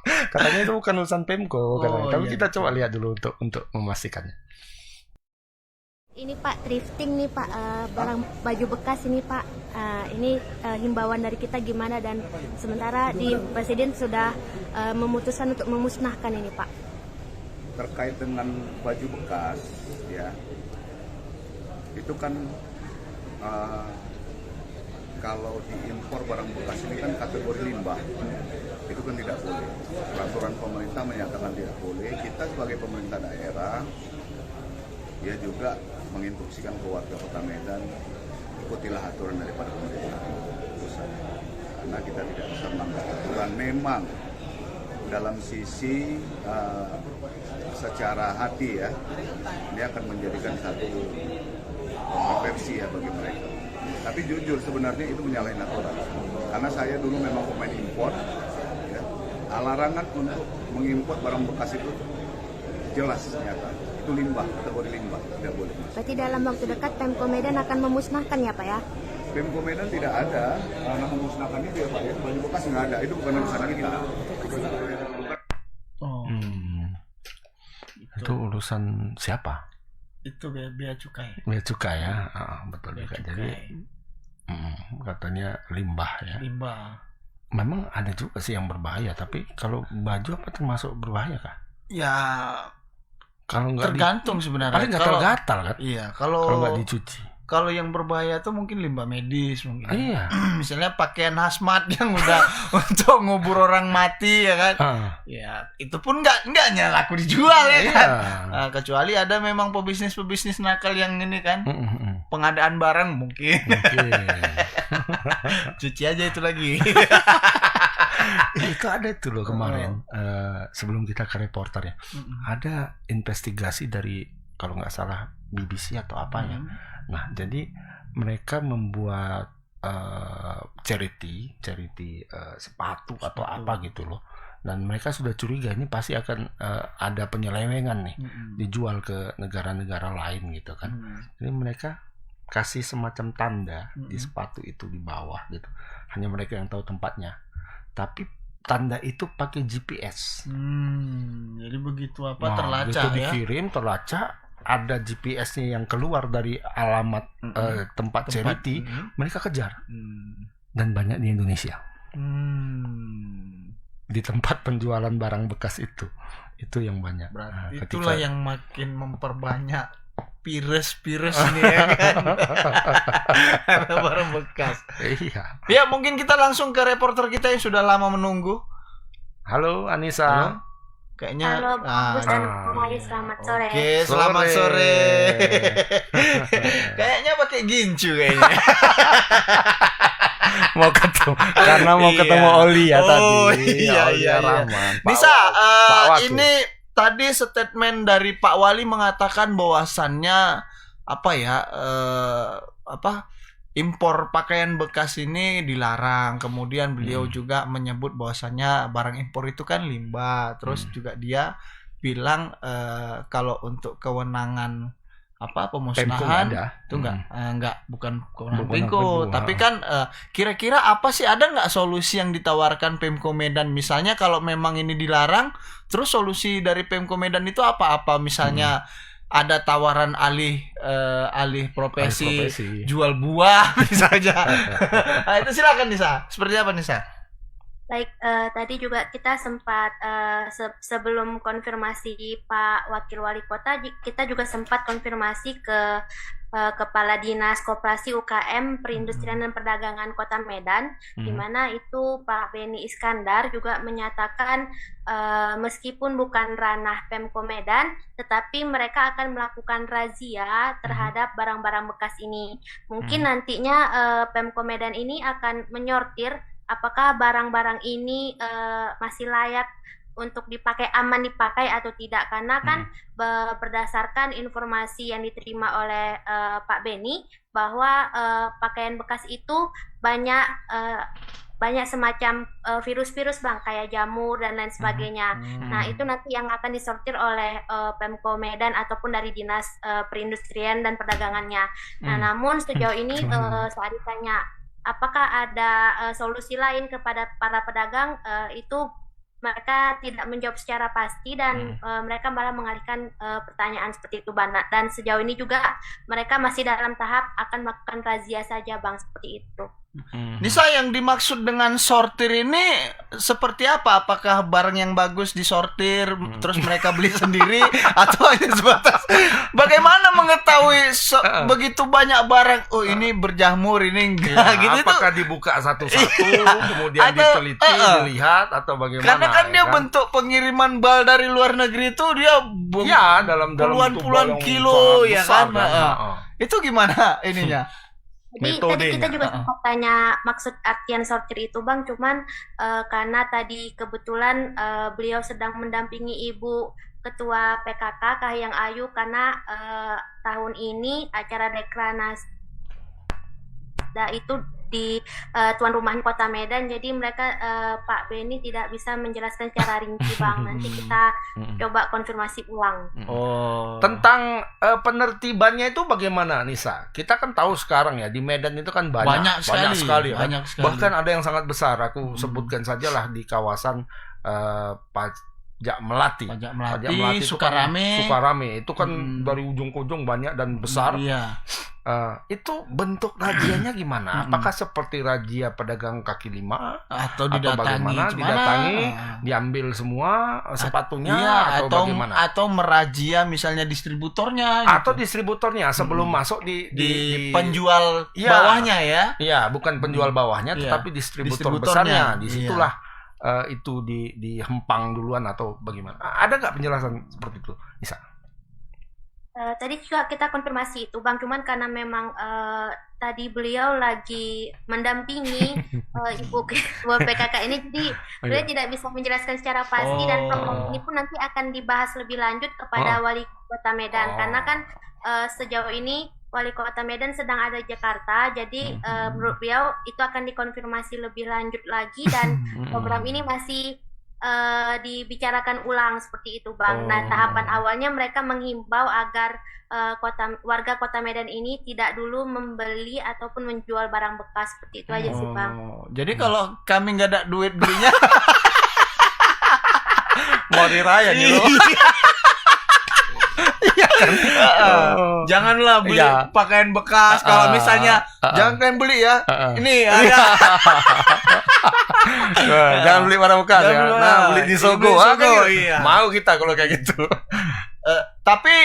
Katanya itu bukan urusan Pemko, tapi kita coba lihat dulu untuk memastikannya. Ini Pak thrifting nih Pak, barang baju bekas ini Pak, ini himbauan dari kita gimana, dan sementara di Presiden sudah memutuskan untuk memusnahkan ini Pak. Terkait dengan baju bekas ya, itu kan kalau diimpor barang bekas ini kan kategori limbah, itu kan tidak boleh. Peraturan pemerintah menyatakan tidak boleh. Kita sebagai pemerintah daerah, ya juga menginstruksikan ke warga Kota Medan, ikutilah aturan daripada pemerintah pusat. Karena kita tidak bisa melanggar aturan. Memang dalam sisi secara hati ya, ini akan menjadikan satu kontroversi ya bagi mereka. Tapi jujur sebenarnya itu menyalahi aturan. Karena saya dulu memang pemain impor, ya. Larangan untuk mengimpor barang bekas itu jelas nyata. Itu limbah, kategori limbah, tidak boleh. Berarti dalam waktu dekat Pemko Medan akan memusnahkan ya Pak ya? Pemko Medan tidak ada, karena memusnahkannya dia Pak ya. Baju bekas nggak ada, itu bukan urusan kita. Itu urusan siapa? Itu bea cukai. Bea cukai ya, betul juga. Jadi katanya limbah ya. Limbah. Memang ada juga sih yang berbahaya, tapi kalau baju apa termasuk berbahaya kah? Ya, kalau nggak tergantung sebenarnya. Paling gatal-gatal kan? Iya, kalau nggak dicuci. Kalau yang berbahaya tuh mungkin limbah medis mungkin. Iya. Misalnya pakaian hazmat yang udah untuk ngubur orang mati ya kan. Ya, itu pun nggak laku dijual ya kan. Nah, kecuali ada memang pebisnis nakal yang ini kan. Pengadaan barang mungkin. Cuci aja itu lagi. Itu ada itu loh kemarin sebelum kita ke reporter ya. Ada investigasi dari kalau nggak salah BBC atau apa ya. Nah, jadi mereka membuat charity sepatu atau apa gitu loh. Dan mereka sudah curiga ini pasti akan ada penyelewengan nih, dijual ke negara-negara lain gitu kan. Jadi mereka kasih semacam tanda di sepatu itu di bawah gitu. Hanya mereka yang tahu tempatnya. Tapi tanda itu pakai GPS. Jadi begitu terlacak ya. Dikirim terlacak. ada GPS-nya yang keluar dari alamat tempat charity, mereka kejar. Dan banyak di Indonesia. Di tempat penjualan barang bekas itu yang banyak. Berarti itulah yang makin memperbanyak pires ini ya kan. Ada barang bekas. Iya. Ya, mungkin kita langsung ke reporter kita yang sudah lama menunggu. Halo Anissa. Halo. Kayaknya Halo Bagus dan Mai, selamat sore. Oke, selamat sore. Kayaknya pakai gincu kayaknya. Mau ketemu Oli ya tadi. Iya. Rahman. Bisa ini tadi statement dari Pak Wali mengatakan bahwasannya impor pakaian bekas ini dilarang. Kemudian beliau juga menyebut bahwasannya barang impor itu kan limbah. Terus juga dia bilang kalau untuk kewenangan pemusnahan itu bukan kewenangan Pemko, tapi kan kira-kira apa sih, ada nggak solusi yang ditawarkan Pemko Medan? Misalnya kalau memang ini dilarang, terus solusi dari Pemko Medan itu apa misalnya ada tawaran alih profesi jual buah misalnya. Nah, itu silakan Nisa, seperti apa Nisa? Baik, tadi juga kita sempat sebelum konfirmasi Pak Wakil Wali Kota, kita juga sempat konfirmasi ke Kepala Dinas Koperasi UKM Perindustrian dan Perdagangan Kota Medan, di mana itu Pak Beni Iskandar juga menyatakan meskipun bukan ranah Pemko Medan, tetapi mereka akan melakukan razia terhadap barang-barang bekas ini. Mungkin nantinya Pemko Medan ini akan menyortir apakah barang-barang ini masih layak untuk aman dipakai atau tidak, karena kan berdasarkan informasi yang diterima oleh Pak Beni bahwa pakaian bekas itu banyak semacam virus-virus Bang, kayak jamur dan lain sebagainya. Nah, itu nanti yang akan disortir oleh Pemko Medan ataupun dari Dinas Perindustrian dan Perdagangannya. Nah, namun sejauh ini saat ditanya apakah ada solusi lain kepada para pedagang, itu mereka tidak menjawab secara pasti dan mereka malah mengalihkan pertanyaan seperti itu Bang. Dan sejauh ini juga mereka masih dalam tahap akan melakukan razia saja Bang, seperti itu. Nisa, yang dimaksud dengan sortir ini seperti apa? Apakah barang yang bagus disortir terus mereka beli sendiri atau hanya sebatas bagaimana mengetahui begitu banyak barang, oh ini berjamur, ini enggak gitu? Apakah dibuka satu-satu kemudian diteliti, dilihat atau bagaimana? Karena kan dia bentuk pengiriman bal dari luar negeri itu dia dalam puluhan kilo ya kan? Itu gimana ininya? Jadi tadi kita juga sempat tanya maksud artian sortir itu Bang, cuman karena tadi kebetulan beliau sedang mendampingi Ibu Ketua PKK Kahiyang Ayu, karena tahun ini acara dekranasda itu di tuan rumah Kota Medan, jadi mereka Pak Beni tidak bisa menjelaskan secara rinci Bang. Nanti kita coba konfirmasi ulang. Tentang penertibannya itu bagaimana Nisa? Kita kan tahu sekarang ya di Medan itu kan banyak sekali. Bahkan ada yang sangat besar. Aku sebutkan sajalah di kawasan Pajak Melati, Sukarame itu kan dari ujung ke ujung banyak dan besar. Itu bentuk rajianya gimana? Apakah seperti razia pedagang kaki lima atau bagaimana? Didatangi, diambil semua sepatunya atau bagaimana? Atau merazia misalnya distributornya atau distributornya sebelum masuk di penjual bawahnya ya? Iya, bukan penjual bawahnya tetapi distributor besarnya. Disitulah itu dihempang duluan atau bagaimana? Ada nggak penjelasan seperti itu, Nisa? Tadi juga kita konfirmasi itu Bang, cuman karena memang tadi beliau lagi mendampingi Ibu Ketua PKK ini, jadi beliau tidak bisa menjelaskan secara pasti dan ini pun nanti akan dibahas lebih lanjut kepada Wali Kota Medan, karena kan sejauh ini Wali Kota Medan sedang ada di Jakarta, jadi menurut beliau itu akan dikonfirmasi lebih lanjut lagi dan program ini masih dibicarakan ulang seperti itu Bang. Nah, tahapan awalnya mereka menghimbau agar warga Kota Medan ini tidak dulu membeli ataupun menjual barang bekas, seperti itu aja sih Bang. Jadi kalau kami nggak ada duit belinya mau diraya gitu. Iya. Janganlah beli pakaian bekas. Kalau misalnya jangan kalian beli ya. Ini ada. Jangan beli barang bekas ya. Nah, beli di Sogo. Iya. Mau kita kalau kayak gitu. Tapi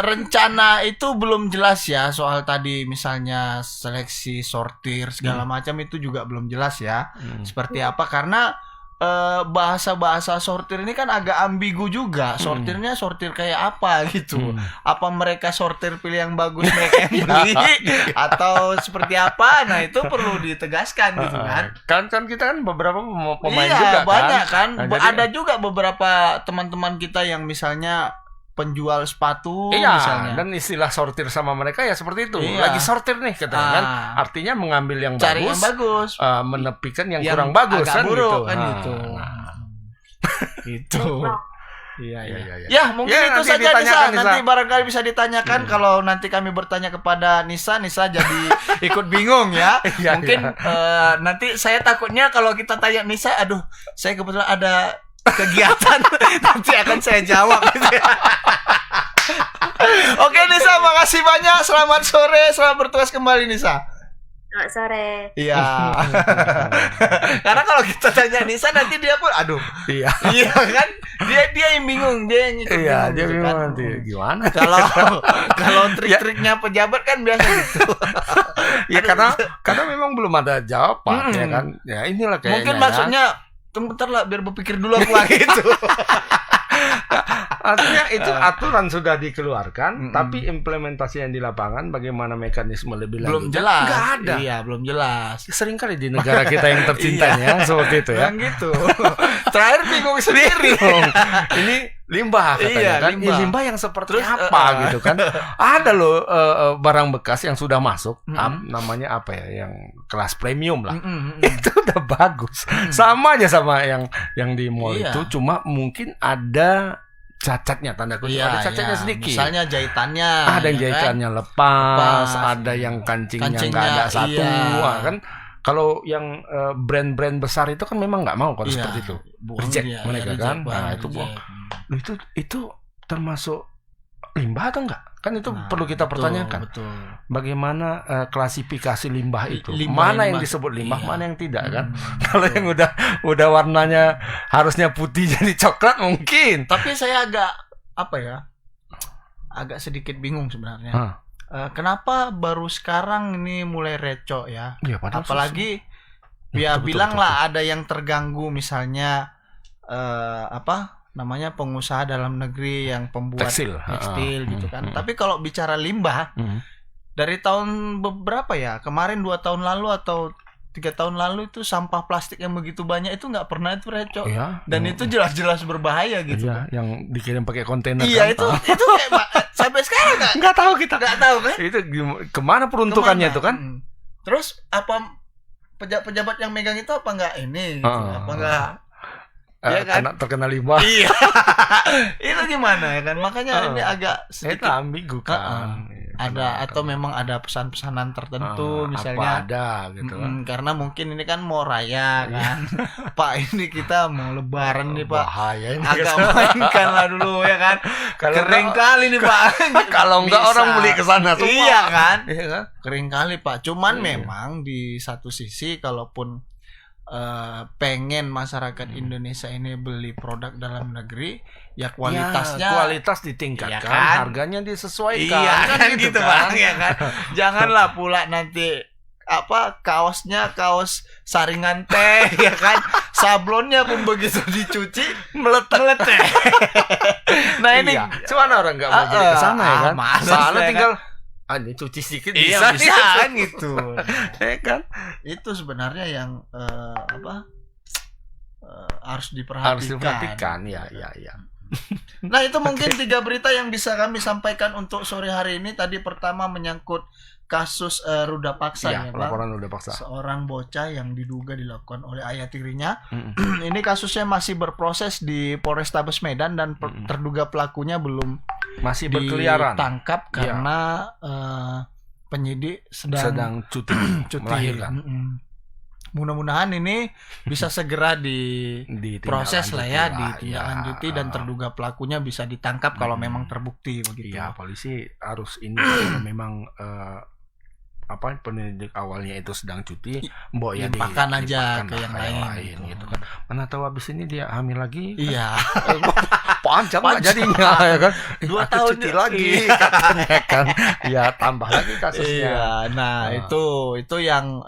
rencana itu belum jelas ya, soal tadi misalnya seleksi sortir segala macam itu juga belum jelas ya. Seperti apa, karena bahasa-bahasa sortir ini kan agak ambigu juga. Sortirnya sortir kayak apa gitu. Apa mereka sortir pilih yang bagus mereka yang beli atau seperti apa? Nah, itu perlu ditegaskan gitu kan. Kan kita kan beberapa pemain iya, juga banyak kan. Nah, ada juga beberapa teman-teman kita yang misalnya penjual sepatu misalnya. Dan istilah sortir sama mereka ya seperti itu. Iya. Lagi sortir nih katanya kan. Artinya mengambil yang cari bagus, yang bagus, menepikan yang kurang bagus agak kan buruk, gitu. Kan gitu. Gitu. Iya. Ya, mungkin Ya, itu nanti saja Nisa. ditanyakan, Nisa. Nanti barangkali bisa ditanyakan kalau nanti kami bertanya kepada Nisa jadi ikut bingung ya. Mungkin nanti saya takutnya kalau kita tanya Nisa, aduh, saya kebetulan ada kegiatan nanti akan saya jawab gitu ya. Oke Nisa, makasih banyak. Selamat sore, selamat bertugas kembali Nisa. Selamat sore. Iya. Karena kalau kita tanya Nisa nanti dia pun aduh. Iya kan? Dia yang bingung, dia yang ikut Iya, bingung, dia gitu bingung kan. nanti gimana. Kalau trik-triknya pejabat kan biasa gitu. Ya karena memang belum ada jawaban ya kan. Ya inilah kayaknya. Mungkin maksudnya bentar lah biar berpikir dulu aku gitu. Artinya itu aturan sudah dikeluarkan, tapi implementasi yang di lapangan bagaimana mekanisme lebih lanjut belum jelas. Nggak ada. Iya, belum jelas. Seringkali di negara kita yang tercintanya seperti itu ya. Yang gitu. Terakhir bingung sendiri. Ini limbah katanya kan. Limbah yang seperti apa gitu kan. Ada loh barang bekas yang sudah masuk, namanya apa ya, yang kelas premium lah. Itu udah bagus. Sama aja sama yang di mall itu, cuma mungkin ada cacatnya, tanda kutip ada cacatnya sedikit. Misalnya jahitannya. Ada yang jahitannya lepas, ada yang kancingnya nggak ada satu, kan. Kalau yang brand-brand besar itu kan memang nggak mau kalau seperti itu, reject mereka kan. Nah itu termasuk limbah atau enggak? Kan itu perlu kita pertanyakan. Betul. Bagaimana klasifikasi limbah itu? Limbah Mana yang disebut limbah, mana yang tidak kan? Kalau yang udah warnanya harusnya putih jadi coklat mungkin. Tapi saya agak sedikit bingung sebenarnya. Kenapa baru sekarang ini mulai recok ya? Apalagi bilang lah ada yang terganggu misalnya namanya pengusaha dalam negeri yang pembuat tekstil gitu kan. Tapi kalau bicara limbah dari tahun beberapa ya, kemarin 2 tahun lalu atau 3 tahun lalu itu sampah plastik yang begitu banyak itu nggak pernah itu recok. Dan itu jelas-jelas berbahaya gitu. Iya, yang dikirim pakai kontainer. Iya, kan? itu kayak sampai sekarang nggak tahu kita. Nggak tahu kan? Itu kemana peruntukannya itu kan? Terus apa pejabat yang megang itu apa nggak ini? Gitu? Apa nggak? Ya kan? Terkena limbah. Iya. Itu gimana ya kan? Makanya ini agak sedikit ambigu kan. Ada atau memang ada pesan-pesanan tertentu misalnya. Apa ada gitu kan. Karena mungkin ini kan mau raya kan. Pak, ini kita mau lebaran nih Pak. Bahaya ini. Agak mainkan lah dulu ya kan. Kering kali nih Pak. Kalau enggak orang beli ke sana semua. Iya kan? Iya kan? Kering kali Pak. Cuman memang di satu sisi kalaupun pengen masyarakat Indonesia ini beli produk dalam negeri, ya kualitas ditingkatkan, kan? harganya disesuaikan. Iya kan gitu kan? Bang, ya kan. Janganlah pula nanti kaosnya kaos saringan teh ya kan, sablonnya pun begitu dicuci meletek. Nah ini cuman orang nggak mau beli ke sana ya kan, soalnya tinggal ini cuci sedikit bisa kan gitu. Ya kan? Itu sebenarnya yang harus diperhatikan. Ya. Nah, itu mungkin 3 berita yang bisa kami sampaikan untuk sore hari ini. Tadi pertama menyangkut kasus ruda paksa ya, Bang. Laporan ruda paksa. Seorang bocah yang diduga dilakukan oleh ayah tirinya. Ini kasusnya masih berproses di Polrestabes Medan dan terduga pelakunya belum masih berkeliaran ditangkap karena penyidik sedang cuti melahirkan. mudah-mudahan ini bisa segera diproses lah ya, ditindaklanjuti dan terduga pelakunya bisa ditangkap kalau memang terbukti begitu. Iya, polisi harus ini memang penyelidik awalnya itu sedang cuti, mbok ya limpahkan aja ke yang lain gitu kan. Mana tahu abis ini dia hamil lagi. Iya. Panjang nggak jadinya ya kan? 2 tahun cuti lagi katanya kan. Ya tambah lagi kasusnya. Iya. Nah, itu yang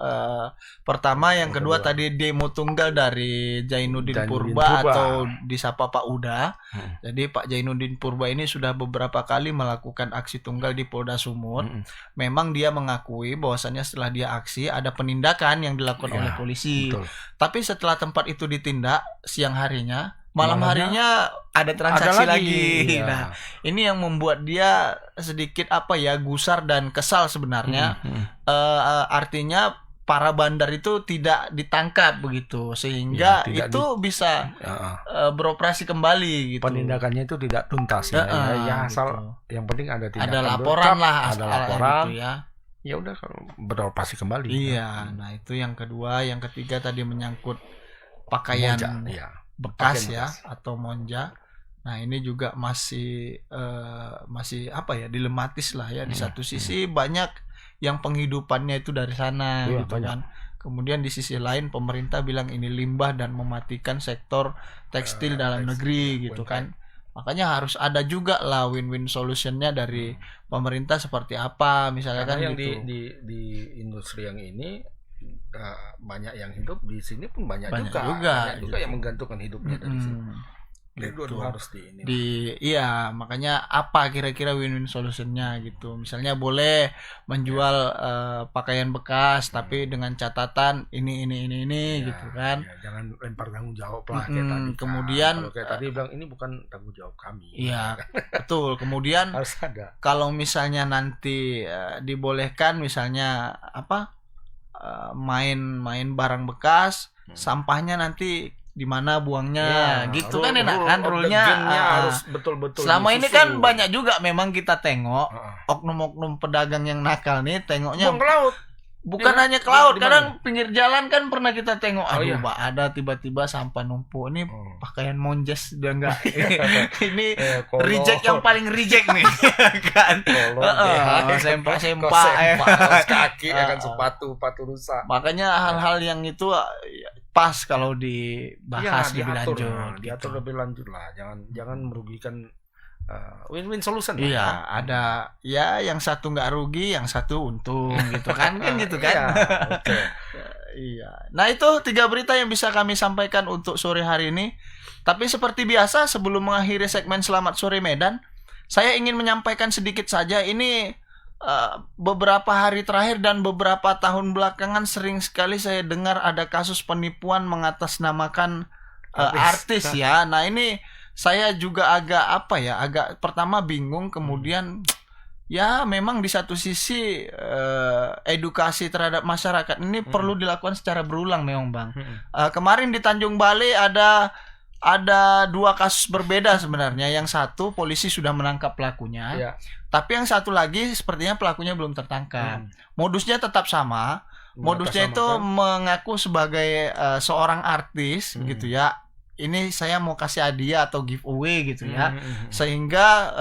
pertama, yang kedua tadi demo tunggal dari Zainuddin Purba atau disapa Pak Uda. Jadi Pak Zainuddin Purba ini sudah beberapa kali melakukan aksi tunggal di Polda Sumut. Memang dia mengakui bahwasannya setelah dia aksi ada penindakan yang dilakukan oleh polisi. Betul. Tapi setelah tempat itu ditindak siang harinya, malam harinya ada transaksi lagi. Ya. Nah, ini yang membuat dia sedikit gusar dan kesal sebenarnya. Artinya para bandar itu tidak ditangkap begitu, sehingga itu bisa beroperasi kembali gitu. Penindakannya itu tidak tuntas ya asal gitu. Yang penting ada tindakan, ada laporan lah, ada laporan gitu ya. Ya udah beroperasi kembali. Iya, nah itu yang kedua. Yang ketiga tadi menyangkut pakaian bekas atau monja. Nah ini juga masih dilematis lah ya. Di satu sisi banyak yang penghidupannya itu dari sana gitu kan. Kemudian di sisi lain pemerintah bilang ini limbah dan mematikan sektor tekstil dalam negeri gitu kan. Makanya harus ada juga lah win-win solutionnya dari pemerintah seperti apa misalnya. Karena kan yang gitu. di industri yang ini banyak yang hidup di sini pun banyak juga yang menggantungkan hidupnya dari sini. Gitu. Harus makanya apa kira-kira win-win solutionnya gitu. Misalnya boleh menjual pakaian bekas tapi dengan catatan ini gitu kan. Jangan lempar tanggung jawab lah kayak tadi. Kemudian kalau kayak tadi bilang ini bukan tanggung jawab kami. Iya, betul. Kemudian harus ada. Kalau misalnya nanti dibolehkan misalnya main barang bekas, sampahnya nanti di mana buangnya gitu kan, enak kan rule-nya harus betul-betul. Selama ini kan banyak juga memang kita tengok oknum-oknum pedagang yang nakal nih tengoknya buang ke laut. Bukan hanya ke laut, kadang pinggir jalan kan pernah kita tengok ada tiba-tiba sampah numpuk ini pakaian monjes udah enggak. Ini reject yang paling reject nih kan. Sempak kaki akan sepatu rusak. Makanya hal-hal yang itu pas kalau dibahas lebih lanjut. Diatur lebih lanjut lah, jangan merugikan. Win-win solution. Iya, ada yang satu nggak rugi, yang satu untung gitu kan, gitu kan. Iya. Nah itu 3 berita yang bisa kami sampaikan untuk sore hari ini. Tapi seperti biasa sebelum mengakhiri segmen Selamat Sore Medan, saya ingin menyampaikan sedikit saja ini. Beberapa hari terakhir dan beberapa tahun belakangan sering sekali saya dengar ada kasus penipuan mengatasnamakan artis ya. Nah ini saya juga agak pertama bingung, kemudian ya memang di satu sisi edukasi terhadap masyarakat ini perlu dilakukan secara berulang memang Bang. Kemarin di Tanjung Balai ada 2 kasus berbeda sebenarnya. Yang satu polisi sudah menangkap pelakunya, tapi yang satu lagi sepertinya pelakunya belum tertangkap. Modusnya tetap sama. Modusnya itu mengaku sebagai seorang artis gitu ya. Ini saya mau kasih hadiah atau giveaway gitu ya. Sehingga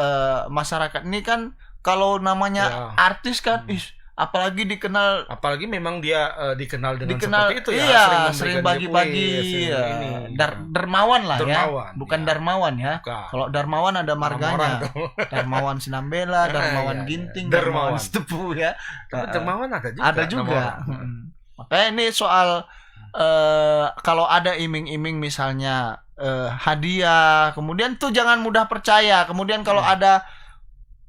masyarakat ini kan kalau namanya artis kan apalagi memang dia dikenal seperti itu ya, sering bagi-bagi dermawan lah ya, bukan darmawan ya. Kalau darmawan ada marganya, darmawan Sinambela, darmawan Ginting, darmawan Setepu ya. Dermawan ada juga. Makanya ini soal kalau ada iming-iming misalnya hadiah, kemudian tuh jangan mudah percaya. Kemudian kalau ada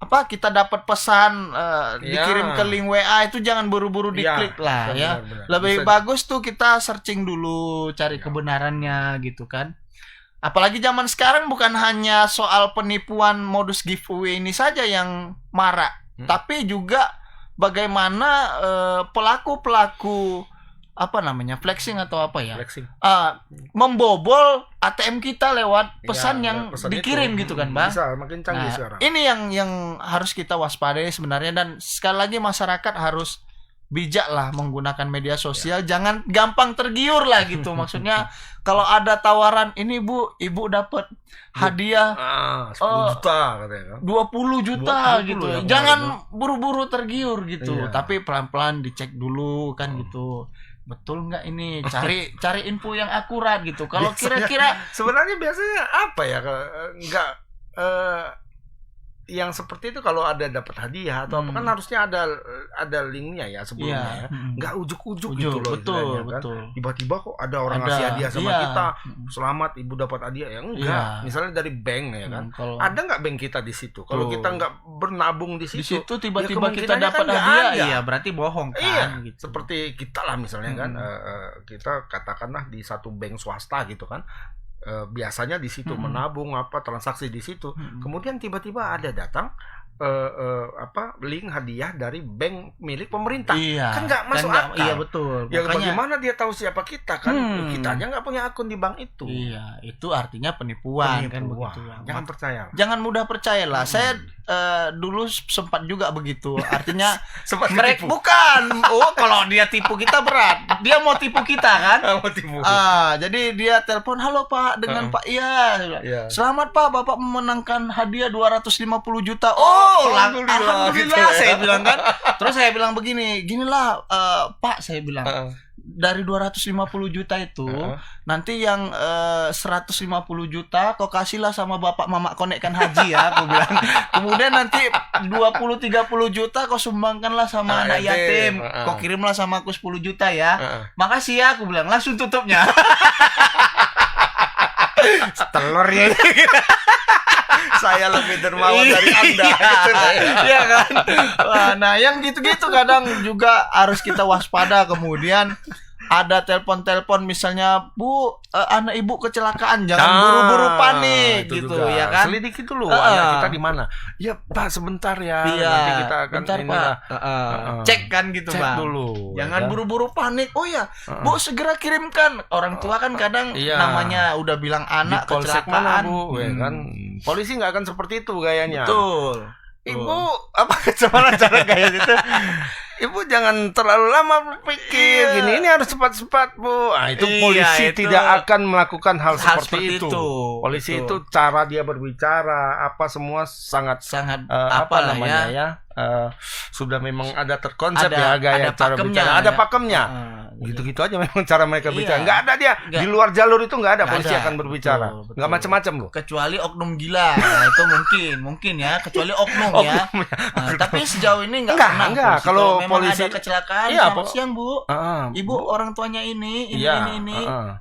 kita dapat pesan dikirim ke link WA itu jangan buru-buru diklik lah ya. Lebih bagus tuh kita searching dulu, cari kebenarannya gitu kan. Apalagi zaman sekarang bukan hanya soal penipuan modus giveaway ini saja yang marak, tapi juga bagaimana pelaku-pelaku flexing atau membobol ATM kita lewat pesan yang dikirim gitu kan Bang. Bisa makin canggih sekarang. Ini yang harus kita waspadai sebenarnya, dan sekali lagi masyarakat harus bijak lah menggunakan media sosial, jangan gampang tergiur lah gitu. Maksudnya kalau ada tawaran ini Bu, Ibu dapat hadiah 10 juta katanya kan. 20 juta 20 gitu. ya, Jangan buru-buru tergiur gitu. Iya. Tapi pelan-pelan dicek dulu kan gitu. Betul nggak ini? Cari info yang akurat gitu. Kalau kira-kira Sebenarnya biasanya apa ya? Enggak yang seperti itu kalau ada dapat hadiah atau apa kan harusnya ada linknya ya sebelumnya ya. Nggak ujuk-ujuk gitu loh istilahnya, kan. Tiba-tiba kok ada orang ngasih hadiah sama kita, selamat ibu dapat hadiah, ya enggak. Misalnya dari bank ya kan, ada nggak bank kita di situ? Kalau kita nggak bernabung di situ tiba-tiba ya kita dapat kan hadiah, ada. iya berarti bohong kan. Iya, gitu. seperti kita lah misalnya kan, kita katakanlah di satu bank swasta gitu kan. Biasanya di situ menabung apa transaksi di situ, kemudian tiba-tiba ada datang link hadiah dari bank milik pemerintah, kan nggak masuk akal. Iya betul. Ya makanya, bagaimana dia tahu siapa kita kan? Kita aja nggak punya akun di bank itu. Iya, itu artinya penipuan. Kan begitu. Jangan percaya. Jangan mudah percaya lah. Saya dulu sempat juga begitu. Artinya sempat mereka bukan. Oh, kalau dia tipu kita berat. Dia mau tipu kita kan? Mau tipu. Jadi dia telepon, "Halo Pak, dengan Pak iya. Selamat Pak, Bapak memenangkan hadiah 250 juta." Alhamdulillah gitu saya bilang kan. Terus saya bilang ginilah Pak, saya bilang dari 250 juta itu nanti yang 150 juta kau kasihlah sama bapak mama konekkan haji ya, aku bilang. Kemudian nanti 20-30 juta kau sumbangkanlah sama anak yatim, kau kirimlah sama aku 10 juta ya. Makasih ya, aku bilang. Langsung tutupnya. Telur ya. Saya lebih dermawan dari Anda gitu. Iya kan. Nah, yang gitu-gitu kadang juga harus kita waspada. Kemudian ada telepon misalnya, "Bu, anak ibu kecelakaan, jangan buru-buru panik." Gitu juga. Ya kan. Selidiki dulu anak kita di mana. Ya Pak, sebentar ya. Nanti kita akan Pak. Cek kan gitu, Cek Bang. dulu. Jangan buru-buru panik. Oh ya, Bu, segera kirimkan. Orang tua kan kadang namanya udah bilang anak di polsek kecelakaan. mana, Bu? Ya kan. Polisi nggak akan seperti itu gayanya. Betul. Ibu, apa gimana cara gaya itu? Ibu jangan terlalu lama berpikir. Ini harus cepat-cepat, Bu. Nah, itu polisi tidak akan melakukan hal seperti itu. Polisi itu cara dia berbicara, apa semua sangat apa namanya ya? Sudah memang ada terkonsep ya gaya cara bicara. Ada pakemnya. Gitu-gitu aja memang cara mereka bicara. Nggak ada dia di luar jalur itu nggak ada polisi akan berbicara. Nggak macam-macam, Bu. Kecuali oknum gila. Nah, itu mungkin ya. Kecuali oknum ya. Tapi sejauh ini nggak pernah. Enggak. Kalau polisi ada kecelakaan, selamat siang Bu. Ibu orang tuanya ini.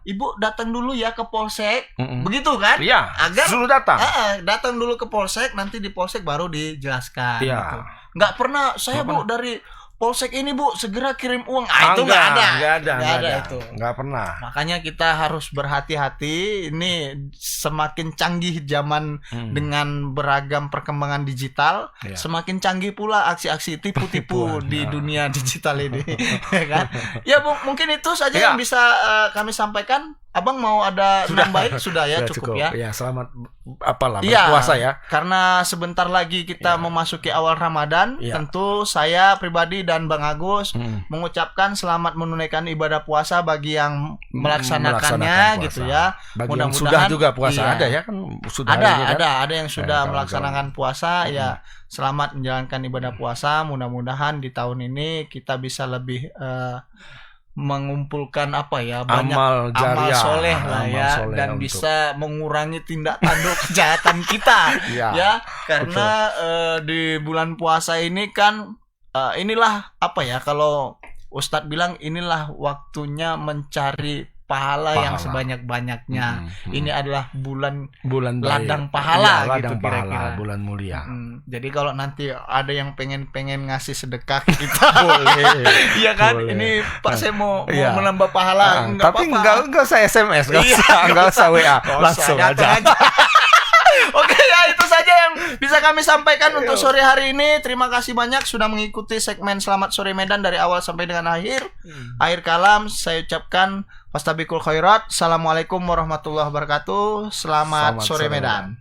Ibu datang dulu ya ke polsek. Begitu kan? Iya. Agar suruh datang. Datang dulu ke polsek, nanti di polsek baru dijelaskan. Iya. Gitu. Nggak pernah saya Bu dari polsek ini Bu segera kirim uang. Itu nggak ada itu. Nggak pernah. Makanya kita harus berhati-hati. Ini semakin canggih zaman dengan beragam perkembangan digital, semakin canggih pula aksi-aksi tipu-tipu di dunia digital ini. Kan? Ya Bu, mungkin itu saja yang bisa kami sampaikan. Abang mau ada nambahin? Sudah ya, cukup ya. Ya, selamat berpuasa ya. Karena sebentar lagi kita memasuki awal Ramadan, tentu saya pribadi dan Bang Agus mengucapkan selamat menunaikan ibadah puasa bagi yang melaksanakannya gitu ya. Bagi yang sudah juga puasa ada ya kan sudah ada yang sudah melaksanakan puasa ya. Selamat menjalankan ibadah puasa. Mudah-mudahan di tahun ini kita bisa lebih mengumpulkan banyak amal soleh lah ya, dan bisa mengurangi tindak tanduk kejahatan kita ya karena di bulan puasa ini kan inilah kalau Ustadz bilang inilah waktunya mencari pahala yang sebanyak-banyaknya. Ini adalah bulan ladang pahala ladang pahala, bulan mulia. Jadi kalau nanti ada yang pengen ngasih sedekah kita boleh. Iya kan? Boleh. Ini Pak saya mau menambah pahala. Tapi enggak usah SMS, enggak usah WA. Langsung aja. Oke ya, itu saja yang bisa kami sampaikan untuk sore hari ini. Terima kasih banyak sudah mengikuti segmen Selamat Sore Medan dari awal sampai dengan akhir. Akhir kalam saya ucapkan Fastabiqul khairat. Assalamualaikum warahmatullahi wabarakatuh. Selamat sore Medan.